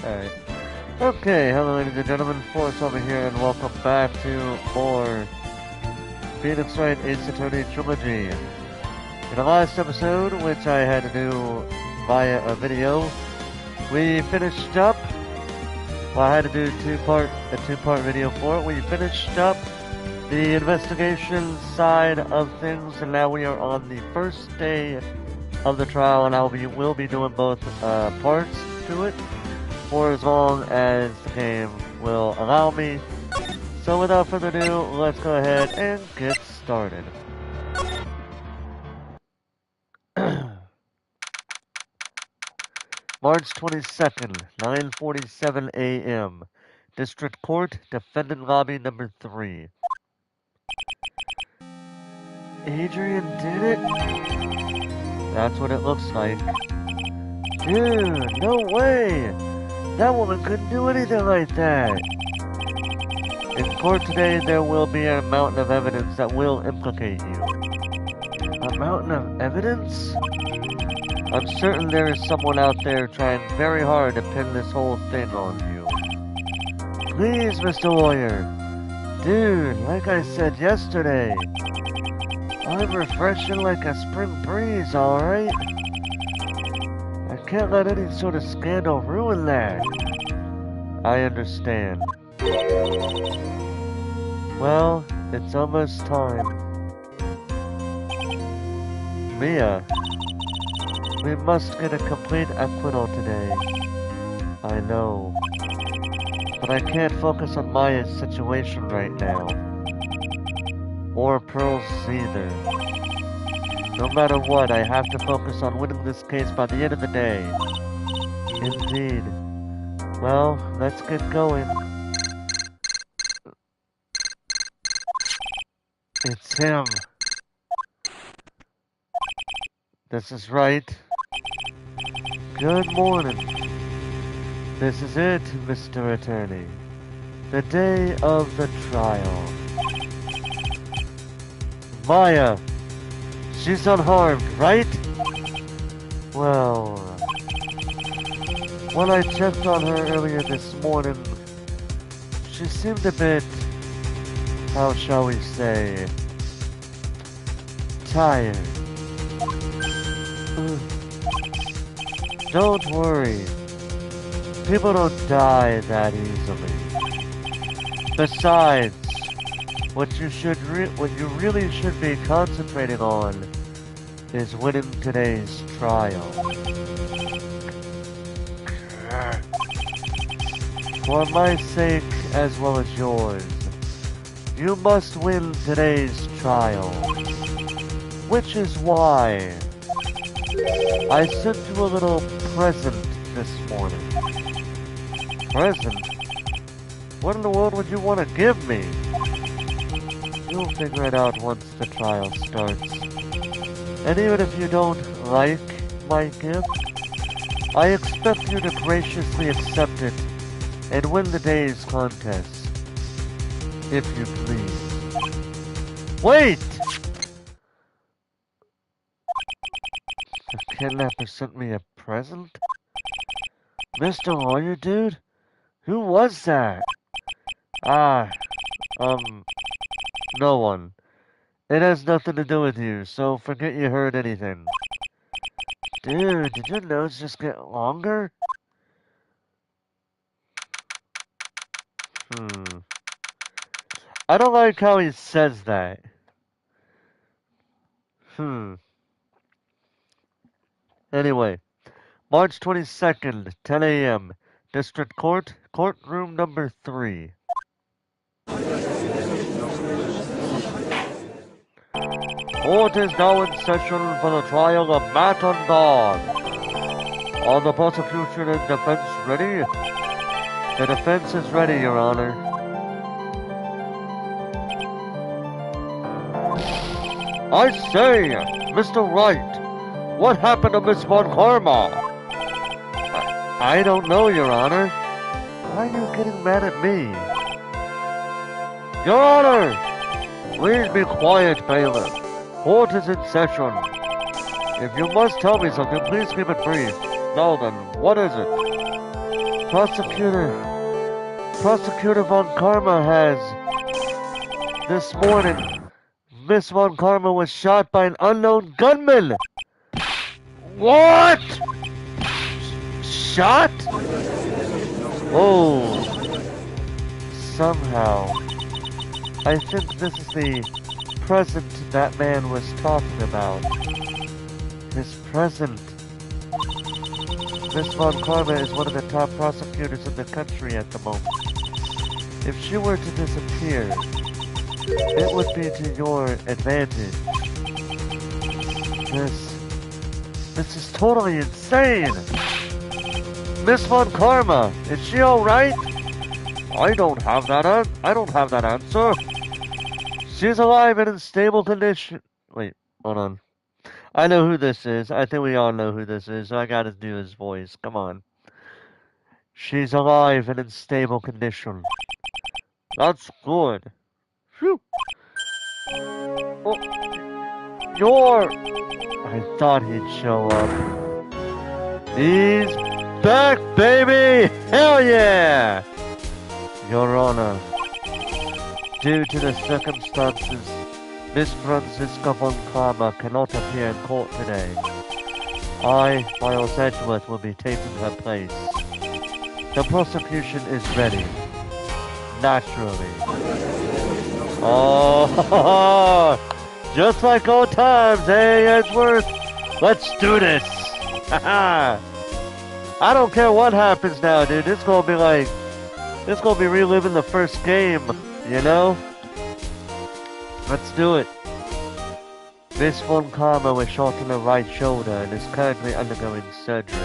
Alright. Okay, hello ladies and gentlemen, Forrest over here, and welcome back to more Phoenix Wright Ace Attorney Trilogy. In the last episode, which I had to do via a video, we finished up. Well, I had to do a two-part video for it. We finished up the investigation side of things, and now we are on the first day of the trial, and will be doing both parts to it for as long as the game will allow me. So without further ado, let's go ahead and get started. March 22nd, 9:47 a.m. District Court, Defendant Lobby number 3. Adrian did it? That's what it looks like. Dude, no way! That woman couldn't do anything like that! In court today, there will be a mountain of evidence that will implicate you. A mountain of evidence? I'm certain there is someone out there trying very hard to pin this whole thing on you. Please, Mr. Lawyer. Dude, like I said yesterday, I'm refreshing like a spring breeze, alright? I can't let any sort of scandal ruin that. I understand. Well, it's almost time. Mia, we must get a complete acquittal today. I know. But I can't focus on Maya's situation right now. Or Pearl's either. No matter what, I have to focus on winning this case by the end of the day. Indeed. Well, let's get going. It's him. This is Wright. Good morning. This is it, Mr. Attorney. The day of the trial. Maya. She's unharmed, right? Well, when I checked on her earlier this morning, she seemed a bit, how shall we say, tired. Don't worry. People don't die that easily. Besides, what you really should be concentrating on is winning today's trial. For my sake as well as yours, you must win today's trial. Which is why I sent you a little present this morning. Present? What in the world would you want to give me? You'll figure it out once the trial starts. And even if you don't like my gift, I expect you to graciously accept it and win the day's contest. If you please. Wait! The kidnapper sent me a present? Mr. Lawyer, dude? Who was that? No one. It has nothing to do with you, so forget you heard anything. Dude, did your nose just get longer? I don't like how he says that. Anyway, March 22nd, 10 a.m. District Court, Courtroom number 3. Court is now in session for the trial of Matt and Dog. Are the prosecution and defense ready? The defense is ready, Your Honor. I say, Mr. Wright, what happened to Miss Von Karma? I don't know, Your Honor. Why are you getting mad at me? Your Honor! Please be quiet, bailiff. Court is in session. If you must tell me something, please keep it brief. Now then, what is it? Prosecutor Von Karma has this morning. Miss Von Karma was shot by an unknown gunman. What? Shot? Oh. Somehow. I think this is the present that man was talking about. His present. Miss Von Karma is one of the top prosecutors in the country at the moment. If she were to disappear, it would be to your advantage. This is totally insane! Miss Von Karma, is she alright? I don't have that answer. She's alive and in stable condition. Wait, hold on. I know who this is. I think we all know who this is. So I gotta do his voice. Come on. She's alive and in stable condition. That's good. Phew. Oh, I thought he'd show up. He's back, baby! Hell yeah! Your Honor, due to the circumstances, Miss Franziska von Karma cannot appear in court today. I, Miles Edgeworth, will be taking her place. The prosecution is ready. Naturally. Oh, just like old times, hey Edgeworth? Let's do this! Haha! I don't care what happens now, dude. It's gonna be reliving the first game, you know? Let's do it. Miss Von Karma was shot in the right shoulder and is currently undergoing surgery.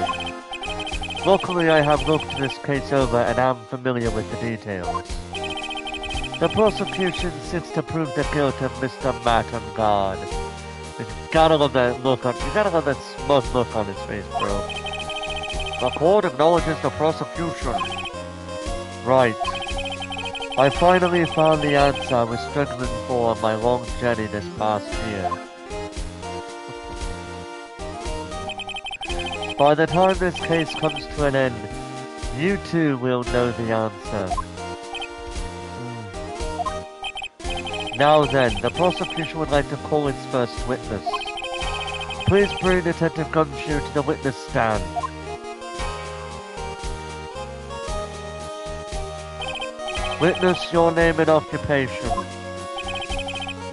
Luckily, I have looked this case over and am familiar with the details. The prosecution seeks to prove the guilt of Mr. Mattangard. You gotta love that smug look on his face, bro. The court acknowledges the prosecution. Right. I finally found the answer I was struggling for on my long journey this past year. By the time this case comes to an end, you too will know the answer. Now then, the prosecution would like to call its first witness. Please bring Detective Gumshoe to the witness stand. Witness, your name and occupation.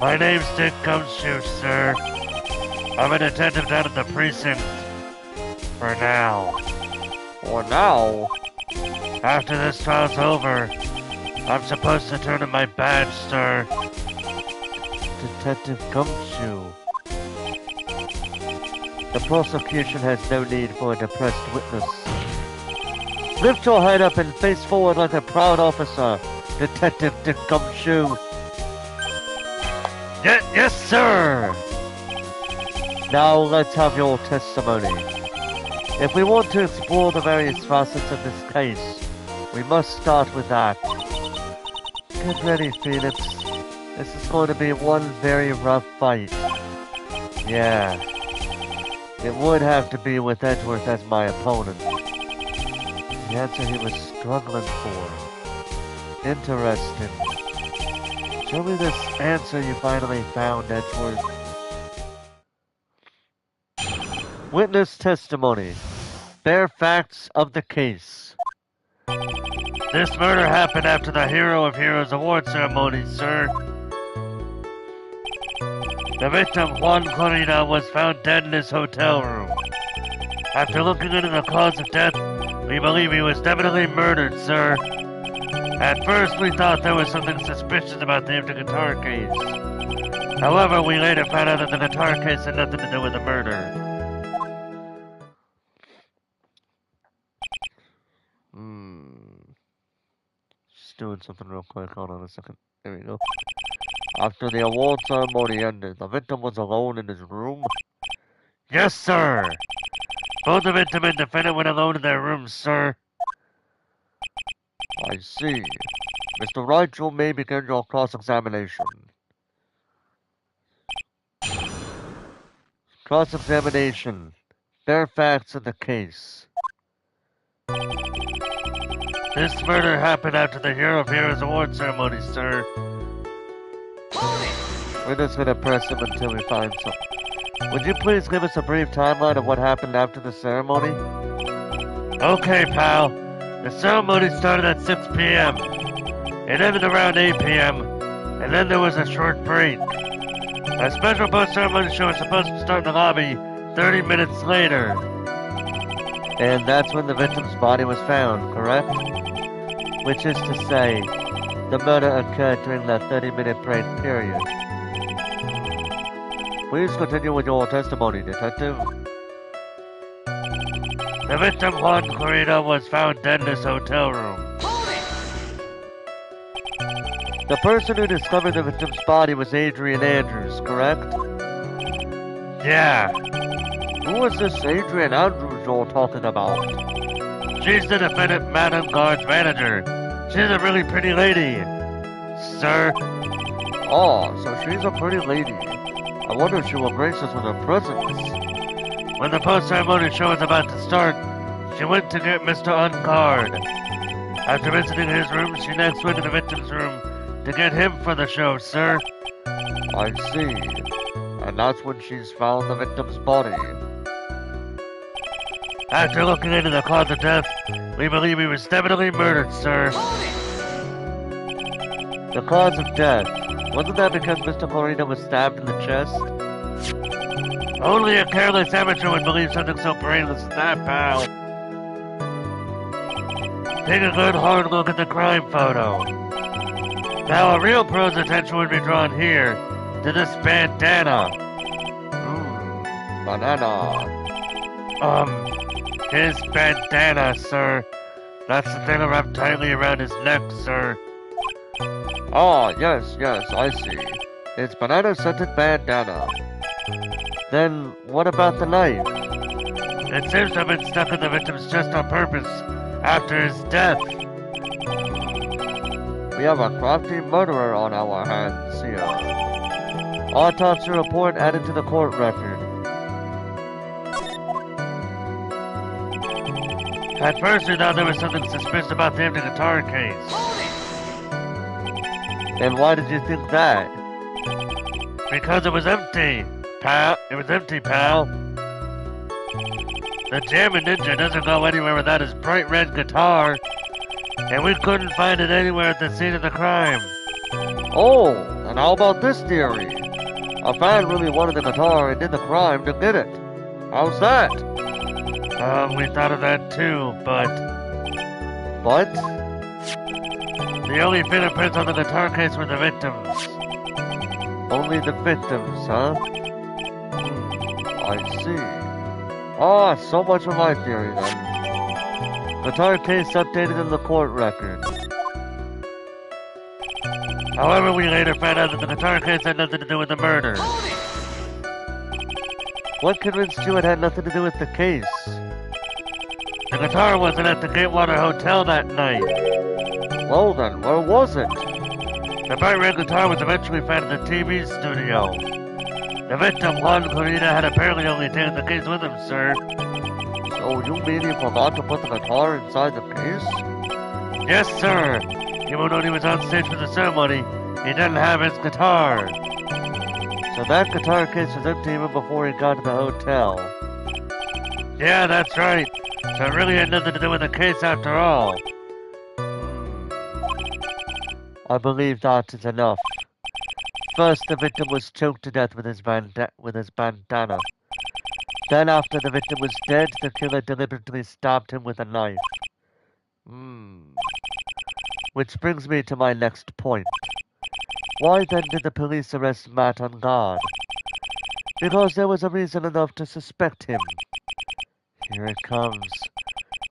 My name's Dick Gumshoe, sir. I'm a detective down at the precinct. For now. For now? After this trial's over, I'm supposed to turn in my badge, sir. Detective Gumshoe. The prosecution has no need for a depressed witness. Lift your head up and face forward like a proud officer, Detective Dick Gumshoe. Yes, sir! Now let's have your testimony. If we want to explore the various facets of this case, we must start with that. Get ready, Phoenix. This is going to be one very rough fight. Yeah. It would have to be with Edgeworth as my opponent. The answer he was struggling for. Interesting. Show me this answer you finally found, Edgeworth. Witness testimony. Bare facts of the case. This murder happened after the Hero of Heroes award ceremony, sir. The victim, Juan Corina, was found dead in his hotel room. After looking into the cause of death, we believe he was definitely murdered, sir. At first, we thought there was something suspicious about the empty guitar case. However, we later found out that the guitar case had nothing to do with the murder. Just doing something real quick. Hold on a second. There we go. After the award ceremony ended, the victim was alone in his room? Yes, sir! Both the victim and defendant went alone in their rooms, sir. I see. Mr. Wright, you may begin your cross-examination. Cross-examination. Bare facts of the case. This murder happened after the Hero of Heroes award ceremony, sir. We're just gonna press him until we find something. Would you please give us a brief timeline of what happened after the ceremony? Okay, pal. The ceremony started at 6 p.m. It ended around 8 p.m. And then there was a short break. A special post-ceremony show was supposed to start in the lobby 30 minutes later. And that's when the victim's body was found, correct? Which is to say, the murder occurred during that 30-minute break period. Please continue with your testimony, Detective. The victim, Juan Corrida, was found dead in his hotel room. The person who discovered the victim's body was Adrian Andrews, correct? Yeah. Who was this Adrian Andrews you're talking about? She's the defendant Madame Guard's manager. She's a really pretty lady. Sir? Oh, so she's a pretty lady. I wonder if she will grace us with her presence. When the post-ceremony show was about to start, she went to get Mr. Ungard. After visiting his room, she next went to the victim's room to get him for the show, sir. I see. And that's when she's found the victim's body. After looking into the cause of death, we believe he was definitely murdered, sir. The cause of death? Wasn't that because Mr. Corrida was stabbed in the chest? Only a careless amateur would believe something so brainless as that, pal. Take a good hard look at the crime photo. Now a real pro's attention would be drawn here, to this bandana. Banana. His bandana, sir. That's the thing wrapped tightly around his neck, sir. Oh, yes, I see. It's banana-scented bandana. Then, what about the knife? It seems to have been stuck in the victim's chest on purpose, after his death. We have a crafty murderer on our hands here. Autopsy report added to the court record. At first we thought there was something suspicious about the empty guitar case. And why did you think that? Because it was empty, pal. It was empty, pal. The Jammin' Ninja doesn't go anywhere without his bright red guitar. And we couldn't find it anywhere at the scene of the crime. Oh, and how about this theory? A fan really wanted the guitar and did the crime to get it. How's that? We thought of that too, but... But? The only fingerprints on the guitar case were the victims. Only the victims, huh? I see. Ah, so much for my theory then. Guitar case updated in the court record. However, we later found out that the guitar case had nothing to do with the murder. What convinced you it had nothing to do with the case? The guitar wasn't at the Gatewater Hotel that night. Well then, where was it? The bright red guitar was eventually found in the TV studio. The victim, Juan Corrida, had apparently only taken the case with him, sir. So you mean he forgot to put the guitar inside the case? Yes, sir. Even when he was on stage for the ceremony, he didn't have his guitar. So that guitar case was empty even before he got to the hotel. Yeah, that's right. So it really had nothing to do with the case after all. I believe that is enough. First, the victim was choked to death with his bandana. Then, after the victim was dead, the killer deliberately stabbed him with a knife. Which brings me to my next point. Why then did the police arrest Matt on guard? Because there was a reason enough to suspect him. Here it comes.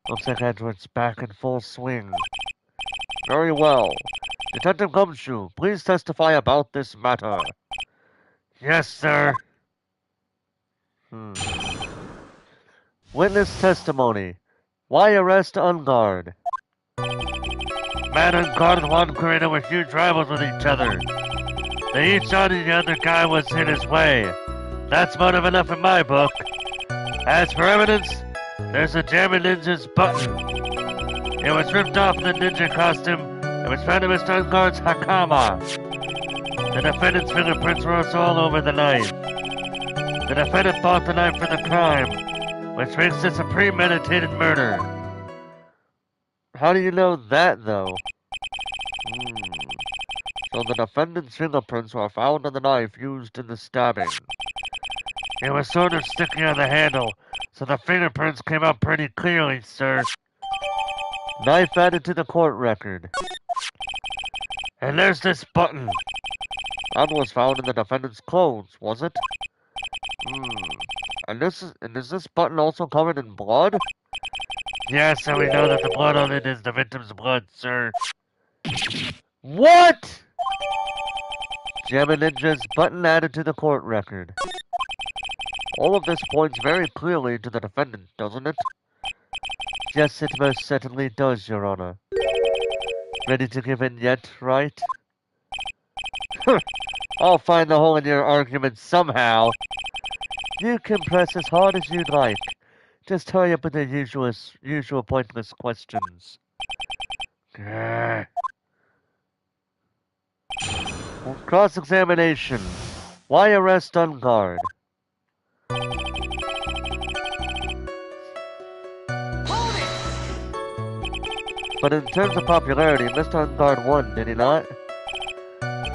Looks like Edward's back in full swing. Very well. Detective Gumshoe, please testify about this matter. Yes, sir. Witness testimony. Why arrest Ungard? Matt Ungard and Juan Corrida were huge rivals with each other. They each thought the other guy was in his way. That's motive enough in my book. As for evidence, there's a Jammin' Ninja's button. It was ripped off the ninja costume. It was found in Mr. Unguard's hakama. The defendant's fingerprints were also all over the knife. The defendant bought the knife for the crime, which makes this a premeditated murder. How do you know that, though? So the defendant's fingerprints were found on the knife used in the stabbing. It was sort of sticky on the handle, so the fingerprints came out pretty clearly, sir. Knife added to the court record. And there's this button. That was found in the defendant's clothes, was it? And is this button also covered in blood? Yes, and we know that the blood on it is the victim's blood, sir. What? Jammin' Ninja's button added to the court record. All of this points very clearly to the defendant, doesn't it? Yes, it most certainly does, Your Honor. Ready to give in yet, Wright? I'll find the hole in your argument somehow. You can press as hard as you'd like. Just hurry up with the usual pointless questions. Cross-examination. Why arrest Unguard? But in terms of popularity, Mr. Unguard won, did he not?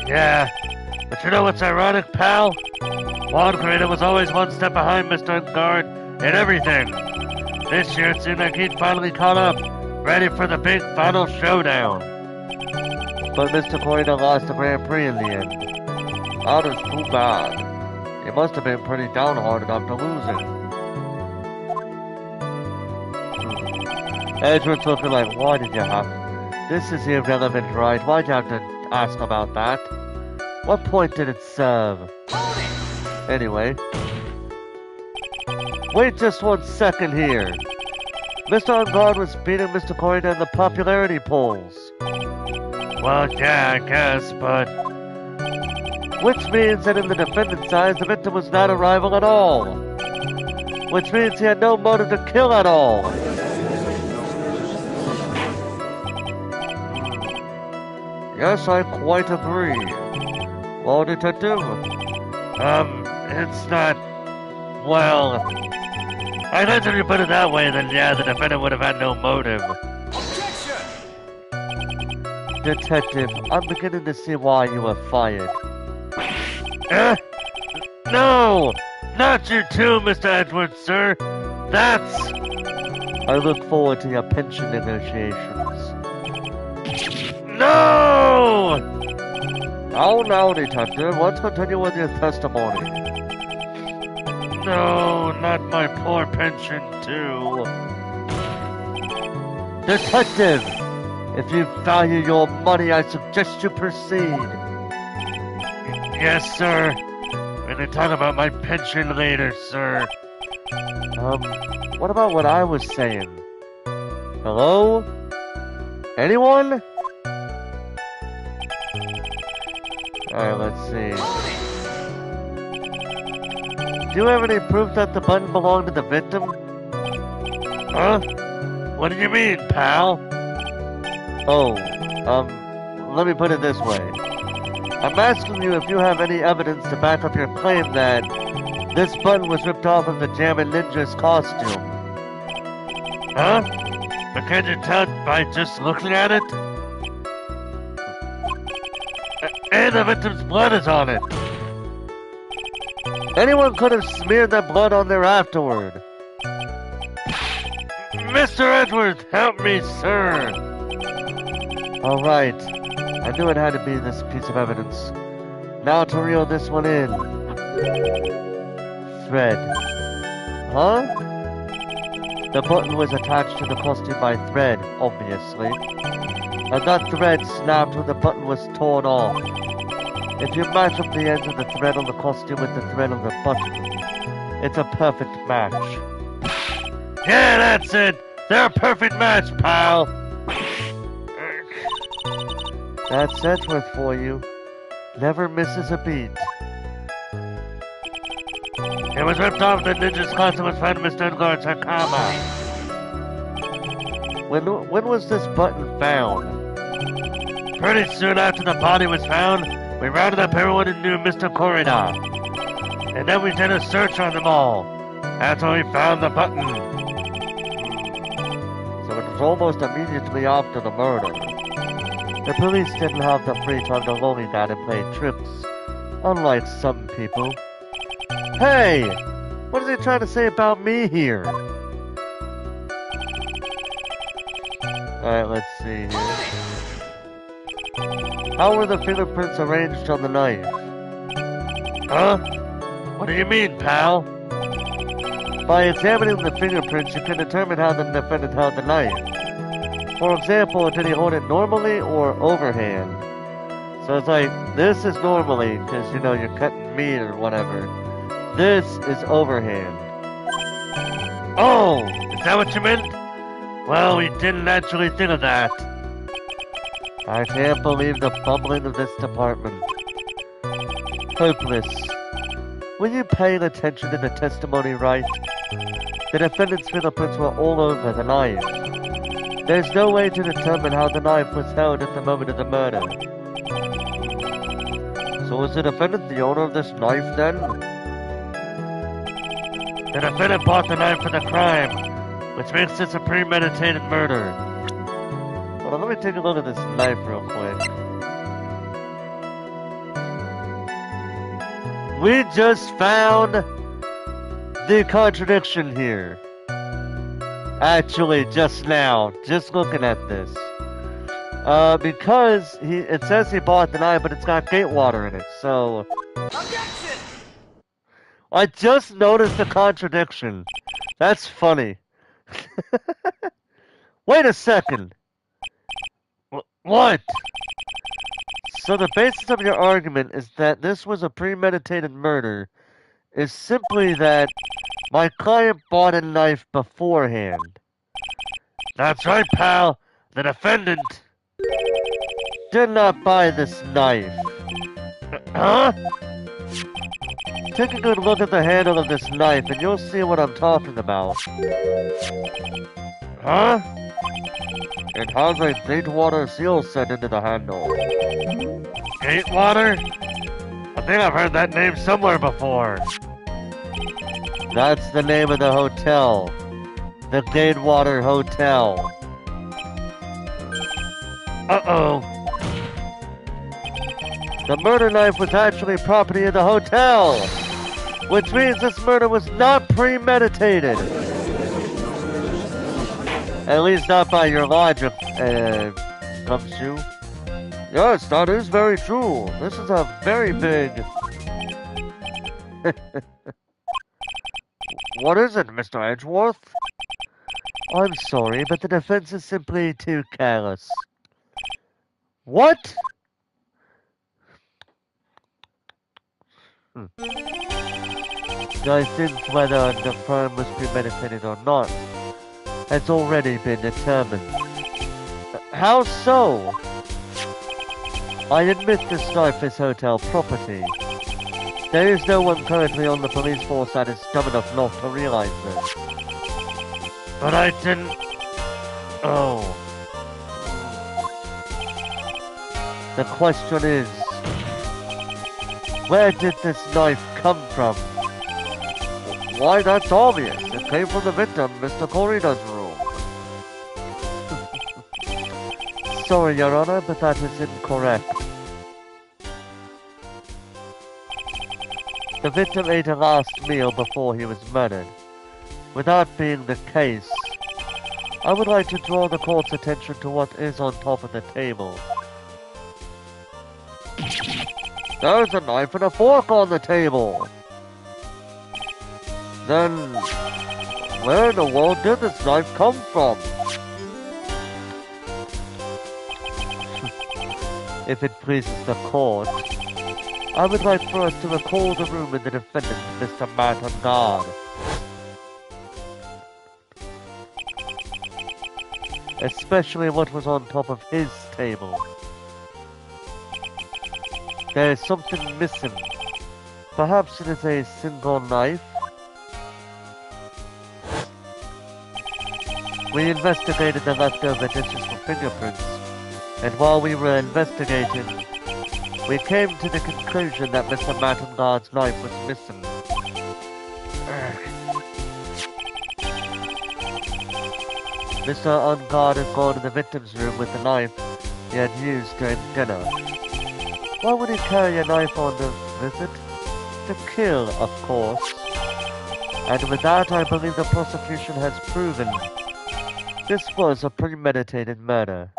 Yeah, but you know what's ironic, pal? Juan Creator was always one step behind Mr. Unguard in everything. This year it seemed like he'd finally caught up, ready for the big final showdown. But Mr. Creator lost the Grand Prix in the end. That is too bad. He must have been pretty downhearted after losing. Edward's looking like, why did you have... This is irrelevant, right? Why'd you have to ask about that? What point did it serve? Anyway. Wait just 1 second here. Mr. Unguard was beating Mr. Corrida in the popularity polls. Well, yeah, I guess, but... Which means that in the defendant's eyes, the victim was not a rival at all. Which means he had no motive to kill at all. Yes, I quite agree. Well, Detective? It's not... Well... I guess if you put it that way, then yeah, the defendant would have had no motive. Objection! Detective, I'm beginning to see why you were fired. No! Not you too, Mr. Edwards, sir! That's... I look forward to your pension negotiations. No! Oh, no, Detective. Let's continue with your testimony. No, not my poor pension, too. Detective! If you value your money, I suggest you proceed. Yes, sir. We're going to talk about my pension later, sir. What about what I was saying? Hello? Anyone? Alright, let's see. Do you have any proof that the button belonged to the victim? Huh? What do you mean, pal? Oh, let me put it this way. I'm asking you if you have any evidence to back up your claim that this button was ripped off of the Jammin' Ninja's costume. Huh? But can't you tell by just looking at it? And the victim's blood is on it. Anyone could have smeared that blood on there afterward. Mr. Edwards, help me, sir. Alright. I knew it had to be this piece of evidence. Now to reel this one in. Thread. Huh? The button was attached to the costume by thread, obviously. And that thread snapped when the button was torn off. If you match up the ends of the thread on the costume with the thread on the button, it's a perfect match. Yeah, that's it! They're a perfect match, pal! That's Edgeworth for you. Never misses a beat. It was ripped off the ninja's costume was found in Mr. Unguard's hakama. When was this button found? Pretty soon after the body was found, we rounded up everyone who knew Mr. Corridor. And then we did a search on them all. That's when we found the button. So it was almost immediately after the murder. The police didn't have the free time to lonely down and play tricks, unlike some people. Hey! What is he trying to say about me here? Alright, let's see here. How were the fingerprints arranged on the knife? Huh? What do you mean, pal? By examining the fingerprints, you can determine how the defendant held the knife. For example, did he hold it normally or overhand? So it's like, this is normally, because, you know, you're cutting meat or whatever. This is overhand. Oh! Is that what you meant? Well, we didn't actually think of that. I can't believe the bumbling of this department. Hopeless. Were you paying attention to the testimony, Wright? The defendant's fingerprints were all over the knife. There's no way to determine how the knife was held at the moment of the murder. So was the defendant the owner of this knife then? The defendant bought the knife for the crime, which makes this a premeditated murder. Hold on, let me take a look at this knife real quick. We just found the contradiction here. Actually, just now, just looking at this. Because it says he bought the knife, but it's got gate water in it, so... Objection! I just noticed the contradiction. That's funny. Wait a second! What? So the basis of your argument is that this was a premeditated murder, is simply that my client bought a knife beforehand. That's right, pal. The defendant did not buy this knife. Huh? Take a good look at the handle of this knife and you'll see what I'm talking about. Huh? It has a gate water seal set into the handle. Gate water? I think I've heard that name somewhere before. That's the name of the hotel. The Gatewater Hotel. Uh-oh. The murder knife was actually property of the hotel, which means this murder was not premeditated. At least not by your logic, Gumshoe. Yes, that is very true. This is a very big... What is it, Mr. Edgeworth? I'm sorry, but the defense is simply too careless. What? I think whether the crime was premeditated or not has already been determined. How so? I admit this knife is hotel property. There is no one currently on the police force that is dumb enough not to realize this. But I didn't... Oh. The question is... Where did this knife come from? Why, that's obvious. It came from the victim, Mr. Corrida's room. Sorry, Your Honor, but that is incorrect. The victim ate a last meal before he was murdered. With that being the case, I would like to draw the court's attention to what is on top of the table. There's a knife and a fork on the table! Then, where in the world did this knife come from? If it pleases the court, I would like for us to recall the room in the defendant, Mr. Matt on guard. Especially what was on top of his table. There is something missing. Perhaps it is a single knife? We investigated the leftover dishes for fingerprints, and while we were investigating, we came to the conclusion that Mr. Mattengard's knife was missing. Mr. Ungard had gone to the victim's room with the knife he had used during dinner. Why would he carry a knife on the visit? To kill, of course. And with that, I believe the prosecution has proven this was a premeditated murder.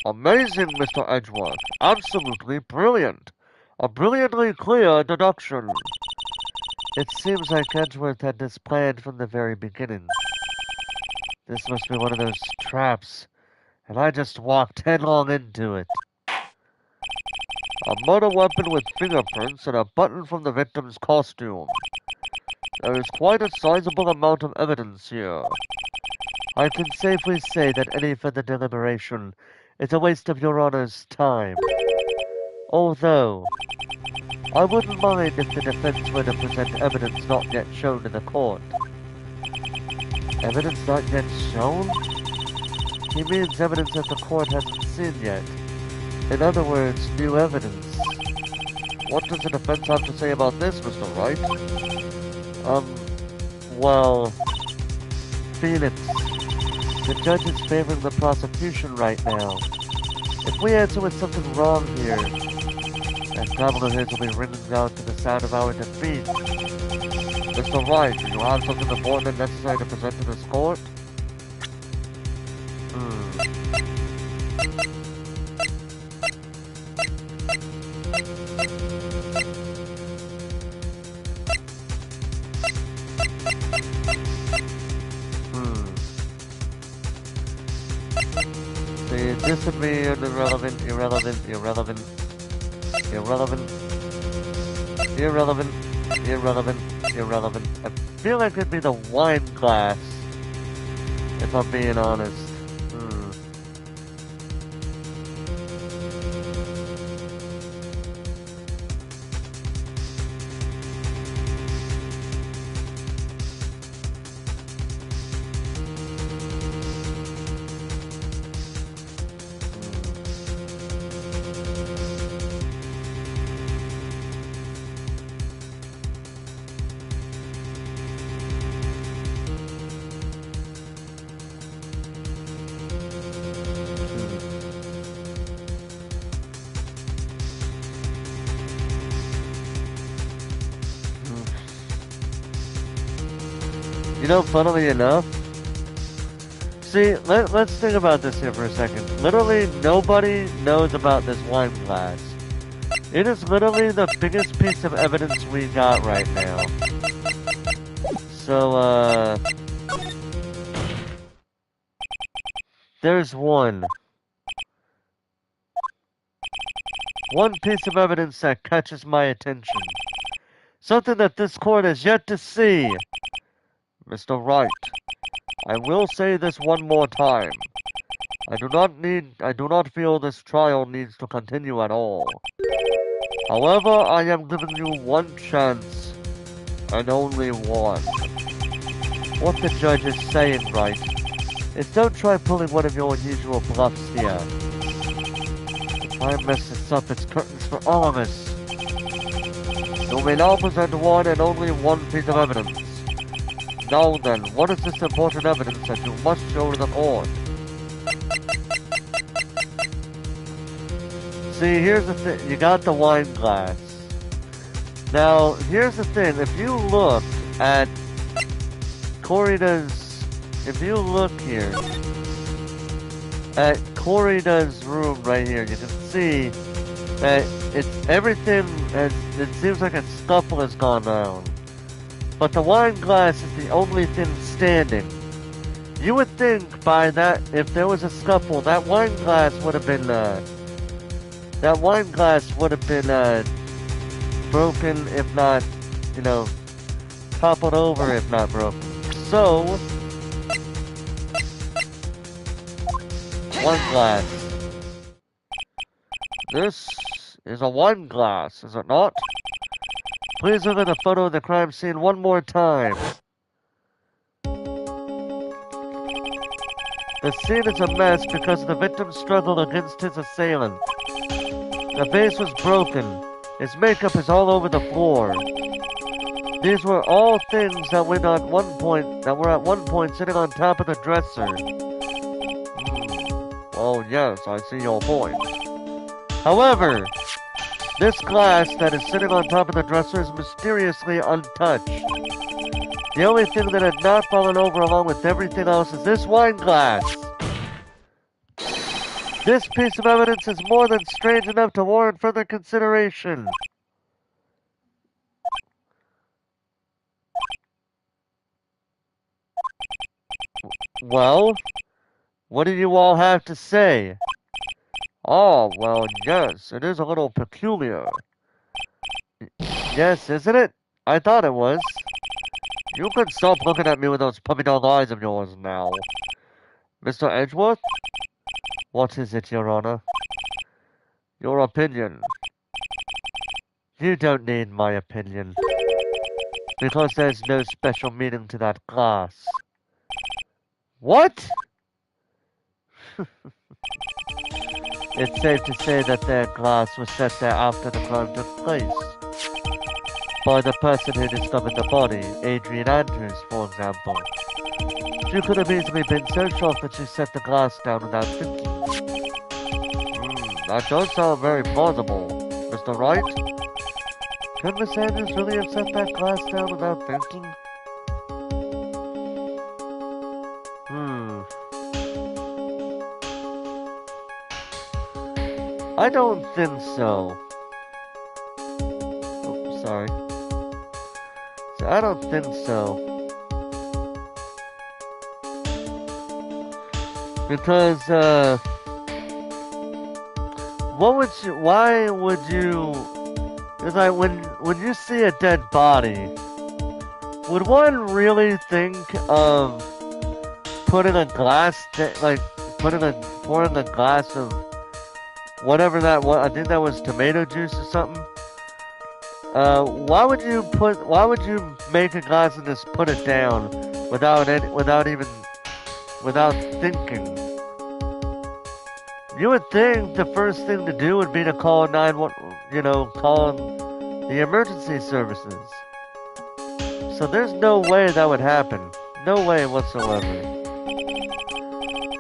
Amazing, Mr. Edgeworth. Absolutely brilliant. A brilliantly clear deduction. It seems like Edgeworth had this planned from the very beginning. This must be one of those traps, and I just walked headlong into it. A murder weapon with fingerprints and a button from the victim's costume. There is quite a sizable amount of evidence here. I can safely say that any further deliberation is a waste of Your Honor's time. Although, I wouldn't mind if the defense were to present evidence not yet shown in the court. Evidence not yet shown? He means evidence that the court hasn't seen yet. In other words, new evidence. What does the defense have to say about this, Mr. Wright? Well, Felix, the judge is favoring the prosecution right now. If we answer with something wrong here, then Governor His will be ringing out to the sound of our defeat. Mr. Wright, do you have something important and necessary to present to this court? See, this would be an irrelevant. I feel like it'd be the wine glass, if I'm being honest. You know, funnily enough, see, let's think about this here for a second. Literally, nobody knows about this wine glass. It is literally the biggest piece of evidence we got right now. So, there's one piece of evidence that catches my attention. Something that this court has yet to see. Mr. Wright, I will say this one more time. I do not feel this trial needs to continue at all. However, I am giving you one chance, and only one. What the judge is saying, Wright, is don't try pulling one of your usual bluffs here. If I mess this up, it's curtains for all of us. You may now present one and only one piece of evidence. Now then, what is this important evidence that you must show to the court? See, here's the thing. You got the wine glass. Now, here's the thing. If you look at if you look here at Corrida's room right here, you can see that it seems like a scuffle has gone down. But the wine glass is the only thing standing. You would think by that, if there was a scuffle, that wine glass would have been broken, if not, toppled over, if not broken. So, wine glass. This is a wine glass, is it not? Please look at the photo of the crime scene one more time. The scene is a mess because of the victim's struggle against his assailant. The vase was broken. His makeup is all over the floor. These were all things that were at one point sitting on top of the dresser. Oh yes, I see your point. However, this glass that is sitting on top of the dresser is mysteriously untouched. The only thing that had not fallen over along with everything else is this wine glass. This piece of evidence is more than strange enough to warrant further consideration. Well, what do you all have to say? Oh, well, yes, it is a little peculiar. Yes, isn't it? I thought it was. You can stop looking at me with those puppy dog eyes of yours now. Mr. Edgeworth? What is it, Your Honor? Your opinion. You don't need my opinion. Because there's no special meaning to that glass. What? It's safe to say that that glass was set there after the crime took place. By the person who discovered the body, Adrian Andrews, for example. She could have easily been so shocked that she set the glass down without thinking. That does sound very plausible, Mr. Wright. Could Miss Andrews really have set that glass down without thinking? I don't think so. Oh, sorry. So I don't think so. Because, why would you, it's like when you see a dead body, would one really think of putting a glass, pouring a glass of whatever that was, I think that was tomato juice or something. Why would you make a glass and just put it down without thinking? You would think the first thing to do would be to call call the emergency services. So there's no way that would happen. No way whatsoever.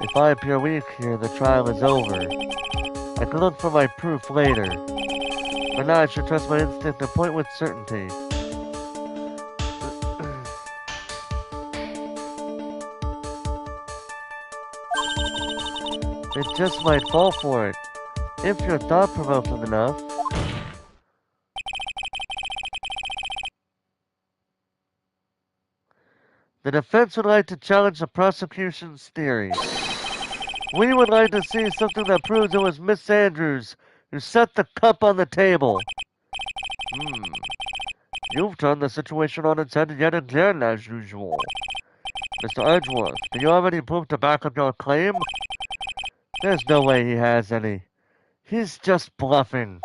If I appear weak here, the trial is over. I can look for my proof later. But now I should trust my instinct and point with certainty. It just might fall for it, if you're thought-provoking enough. The defense would like to challenge the prosecution's theory. We would like to see something that proves it was Miss Andrews who set the cup on the table. You've turned the situation on its head yet again, as usual. Mr. Edgeworth, do you have any proof to back up your claim? There's no way he has any. He's just bluffing.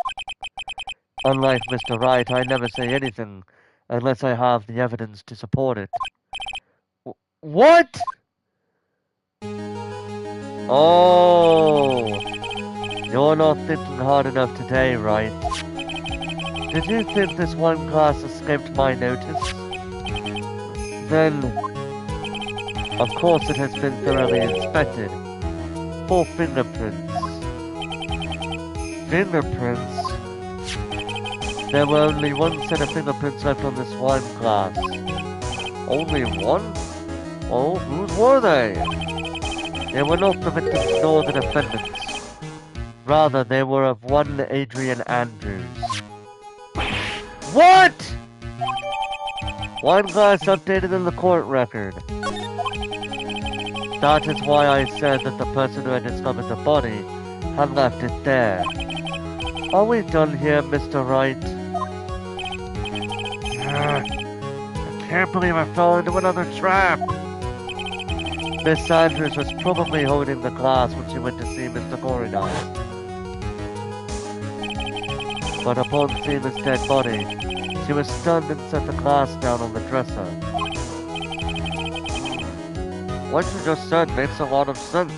Unlike Mr. Wright, I never say anything unless I have the evidence to support it. What? Oh, you're not thinking hard enough today, Wright. Did you think this one glass escaped my notice? Then, of course it has been thoroughly inspected. For fingerprints. Fingerprints? There were only one set of fingerprints left on this wine glass. Only one? Oh, whose were they? They were not the victims nor the defendants. Rather, they were of one Adrian Andrews. What?! Wine glass updated in the court record. That is why I said that the person who had discovered the body had left it there. Are we done here, Mr. Wright? I can't believe I fell into another trap! Miss Andrews was probably holding the glass when she went to see Mr. Corridor. but upon seeing his dead body, she was stunned and set the glass down on the dresser. What you just said makes a lot of sense.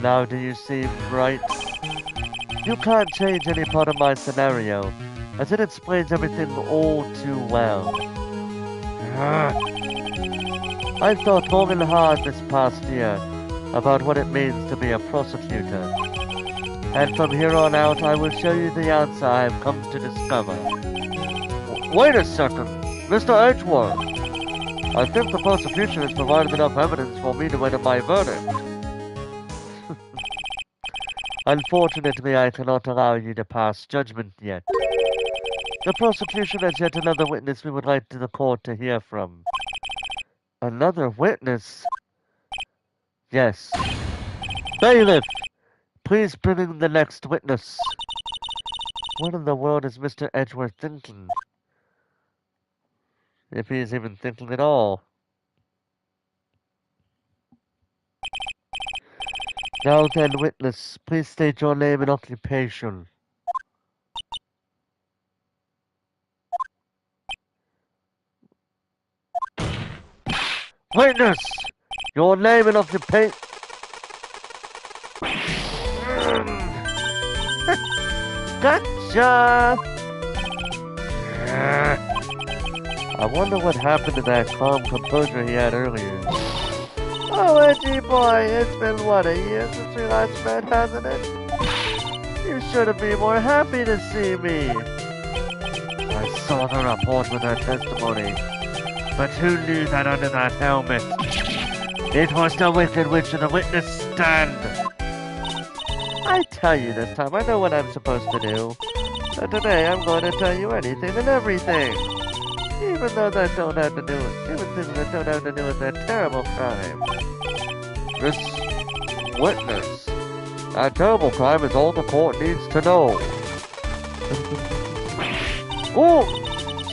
Now do you see, Wright? You can't change any part of my scenario, as it explains everything all too well. I've thought long and hard this past year about what it means to be a prosecutor. And from here on out, I will show you the answer I have come to discover. Wait a second, Mr. Edgeworth. I think the prosecution has provided enough evidence for me to enter my verdict. Unfortunately, I cannot allow you to pass judgment yet. The prosecution has yet another witness we would like the court to hear from. Another witness? Yes. Bailiff! Please bring in the next witness. What in the world is Mr. Edgeworth thinking? If he is even thinking at all. Now then, witness, please state your name and occupation. Witness! Your name and occupation... Gotcha! I wonder what happened to that calm composure he had earlier. Oh, Edgy boy, it's been what, a year since we last met, hasn't it? You should be more happy to see me. I saw the report with her testimony, but who knew that under that helmet? It was the Wicked Witch of the witness stand. I tell you this time, I know what I'm supposed to do. So today I'm going to tell you anything and everything. Even though that don't have to do with, even things that don't have to do with that terrible crime. This witness, that terrible crime is all the court needs to know. Oh,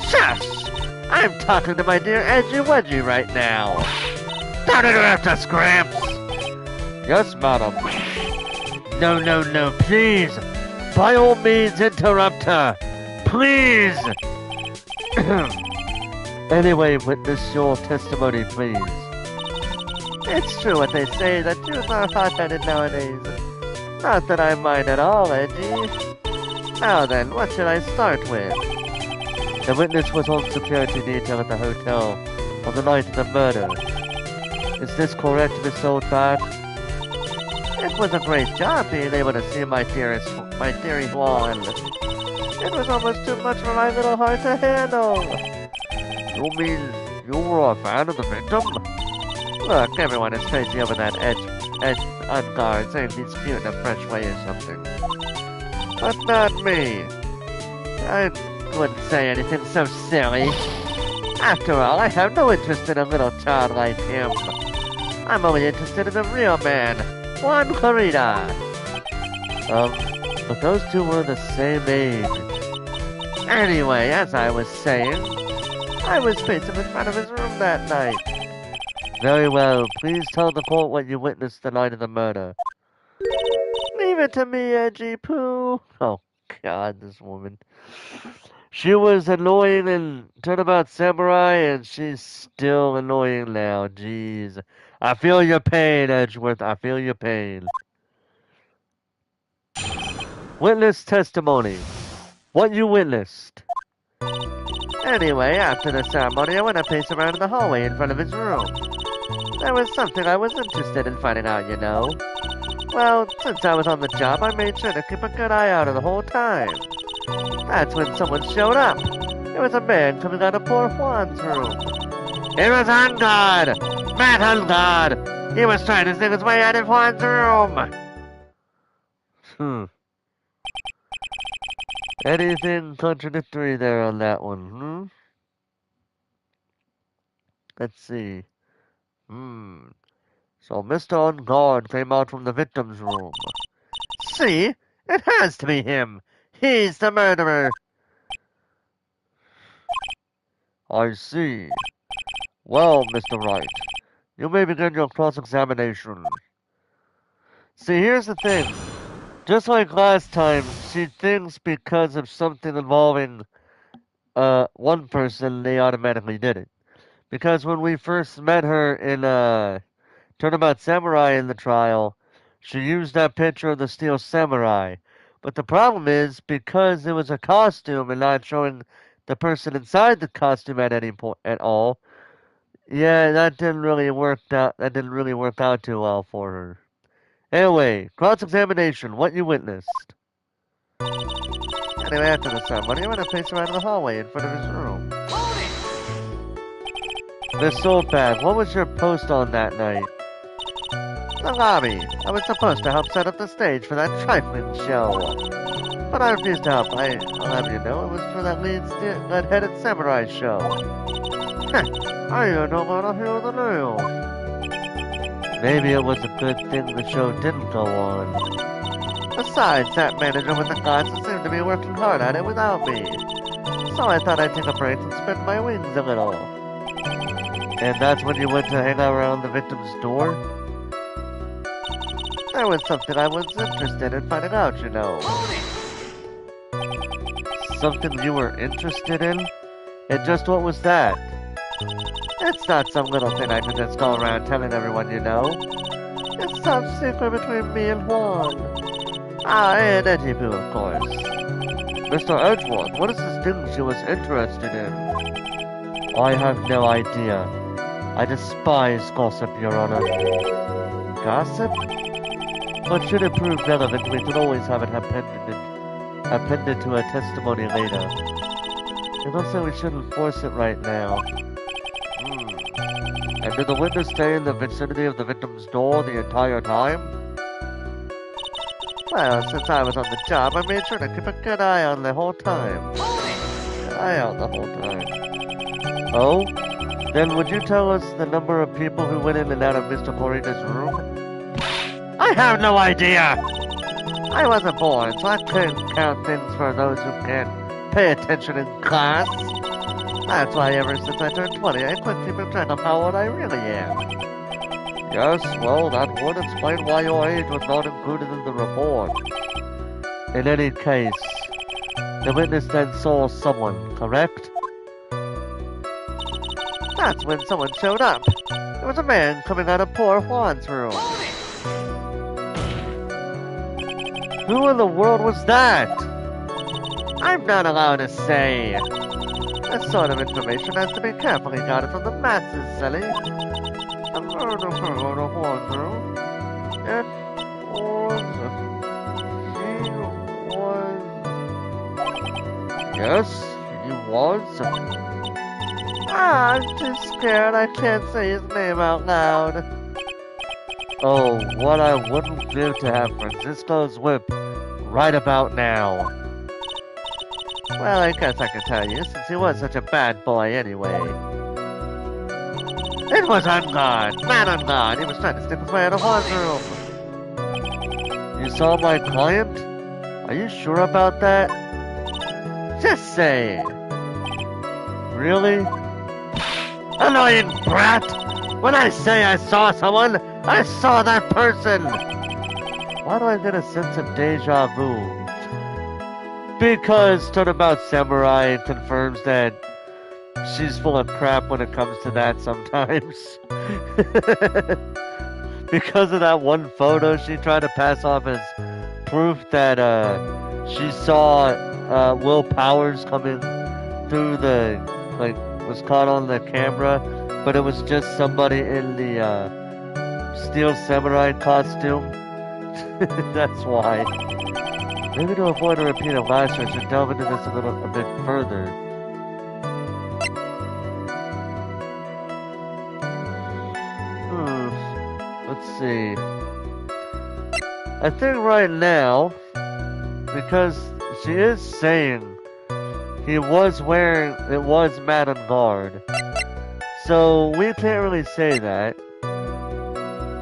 shush! I'm talking to my dear Edgy Wedgie right now. Don't interrupt us, Gramps. Yes, madam. No, please. By all means, interrupt her. Please. Anyway, witness your testimony, please. It's true what they say, that Jews are hot-headed nowadays. Not that I mind at all, Edgy. Now then, what should I start with? The witness was on security detail at the hotel on the night of the murder. Is this correct, Miss Oldbat? It was a great job being able to see my dearie Juan. It was almost too much for my little heart to handle. You mean you were a fan of the victim? Look, everyone is crazy over that Edge on guard, saying he's cute in a French way or something. But not me. I wouldn't say anything so silly. After all, I have no interest in a little child like him. I'm only interested in the real man, Juan Clarita. But those two were the same age. Anyway, as I was saying, I was facing in front of his room that night. Very well, please tell the court what you witnessed the night of the murder. Leave it to me, Edgy Poo. Oh, God, this woman. She was annoying in Turnabout Samurai, and she's still annoying now. Jeez. I feel your pain, Edgeworth. I feel your pain. Witness testimony. What you witnessed. Anyway, after the ceremony, I went a pace around in the hallway in front of his room. There was something I was interested in finding out, you know. Well, since I was on the job, I made sure to keep a good eye out the whole time. That's when someone showed up. It was a man coming out of poor Juan's room. It was on guard! Matt on guard! He was trying to sneak his way out of Juan's room! Anything contradictory there on that one, Let's see. So Mr. On Guard came out from the victim's room. See? It has to be him! He's the murderer! I see. Well, Mr. Wright, you may begin your cross-examination. See, here's the thing. Just like last time, she thinks because of something involving one person, they automatically did it. Because when we first met her in Turnabout Samurai in the trial, she used that picture of the Steel Samurai. But the problem is, because it was a costume and not showing the person inside the costume at any point at all, yeah, that didn't really work out too well for her. Anyway, cross-examination, what you witnessed. Anyway, after the ceremony, I went to face around in the hallway in front of his room. Miss Soulpad, what was your post on that night? The lobby. I was supposed to help set up the stage for that trifling show. But I refused to help. I'll have you know, it was for that lead-headed samurai show. I don't want to hear the news. Maybe it was a good thing the show didn't go on. Besides, that manager with the glasses seemed to be working hard at it without me. So I thought I'd take a break and spread my wings a little. And that's when you went to hang out around the victim's door? There was something I was interested in finding out, you know. Something you were interested in? And just what was that? It's not some little thing I can just go around telling everyone you know. It's some secret between me and Juan. And Edgeboo, of course. Mr. Edgeworth, what is this thing she was interested in? I have no idea. I despise gossip, Your Honor. Gossip? But should it prove relevant, we can always have it appended to a testimony later. It looks like we shouldn't force it right now. And did the witness stay in the vicinity of the victim's door the entire time? Well, since I was on the job, I made sure to keep a good eye on the whole time. Oh? Then would you tell us the number of people who went in and out of Mr. Morita's room? I have no idea! I wasn't born, so I couldn't count things for those who can't pay attention in class. That's why ever since I turned 20, I quit keeping track of how old I really am. Yes, well, that would explain why your age was not included in the report. In any case, the witness then saw someone, correct? That's when someone showed up. It was a man coming out of poor Juan's room. Who in the world was that? I'm not allowed to say. This sort of information has to be carefully guarded from the masses, silly. The murder out of Juan's room. He was... Yes, he was. I'm too scared I can't say his name out loud. Oh, what I wouldn't give to have Francisco's whip right about now. Well, I guess I can tell you, since he was such a bad boy anyway. It was on guard, man on guard. He was trying to stick his way out of Juan's room. You saw my client? Are you sure about that? Just say. Really? Annoying brat! When I say I saw someone, I saw that person! Why do I get a sense of deja vu? Because Turnabout Samurai confirms that she's full of crap when it comes to that sometimes. Because of that one photo she tried to pass off as proof that she saw Will Powers coming through the, was caught on the camera, but it was just somebody in the Steel Samurai costume. That's why. Maybe to avoid a repeat of last year, I should delve into this a bit further. Let's see. I think right now, because she is saying it was man on guard. So we can't really say that.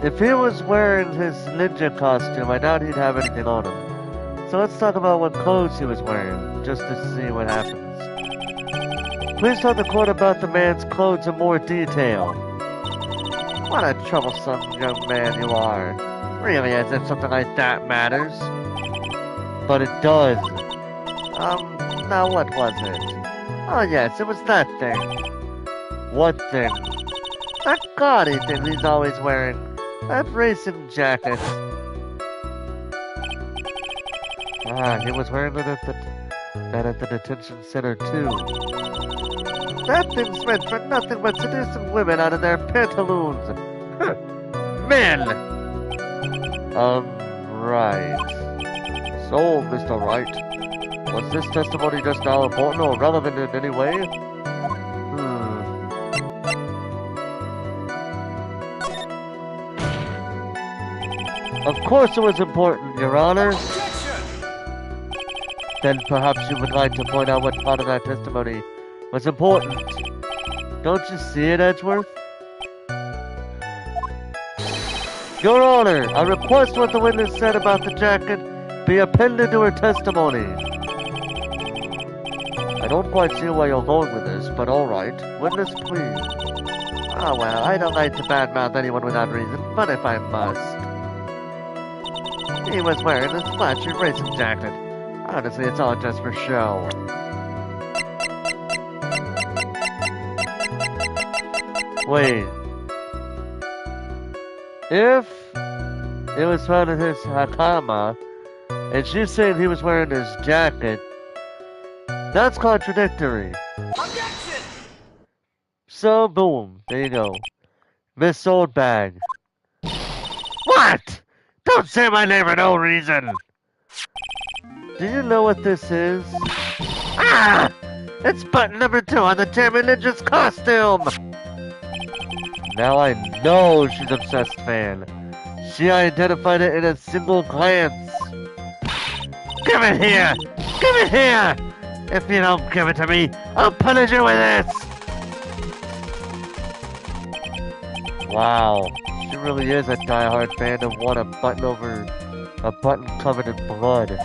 If he was wearing his ninja costume, I doubt he'd have anything on him. So let's talk about what clothes he was wearing, just to see what happens. Please tell the court about the man's clothes in more detail. What a troublesome young man you are. Really, as if something like that matters. but it does. Now what was it? Oh yes, it was that thing. What thing? That gaudy thing he's always wearing. That racing jacket. Ah, he was wearing it at the detention center too. That thing's meant for nothing but seducing women out of their pantaloons. Men! Right. So, Mr. Wright, was this testimony just now important or relevant in any way? Of course it was important, Your Honor. Then perhaps you would like to point out what part of that testimony was important. Don't you see it, Edgeworth? Your Honor, I request what the witness said about the jacket be appended to her testimony. I don't quite see where you're going with this, but alright. Witness, please. Oh well, I don't like to badmouth anyone without reason, but if I must. He was wearing this flashy racing jacket. Honestly, it's all just for show. Wait. If it was found in his hakama, and she's saying he was wearing his jacket, that's contradictory. Objection! So, boom. There you go. Miss Oldbag. What? Don't say my name for no reason! Do you know what this is? Ah! It's button number 2 on the Chairman Ninja's costume! Now I know she's an obsessed fan. She identified it in a single glance. Give it here! Give it here! If you don't give it to me, I'll punish you with this! Wow, she really is a diehard fan of what a button covered in blood.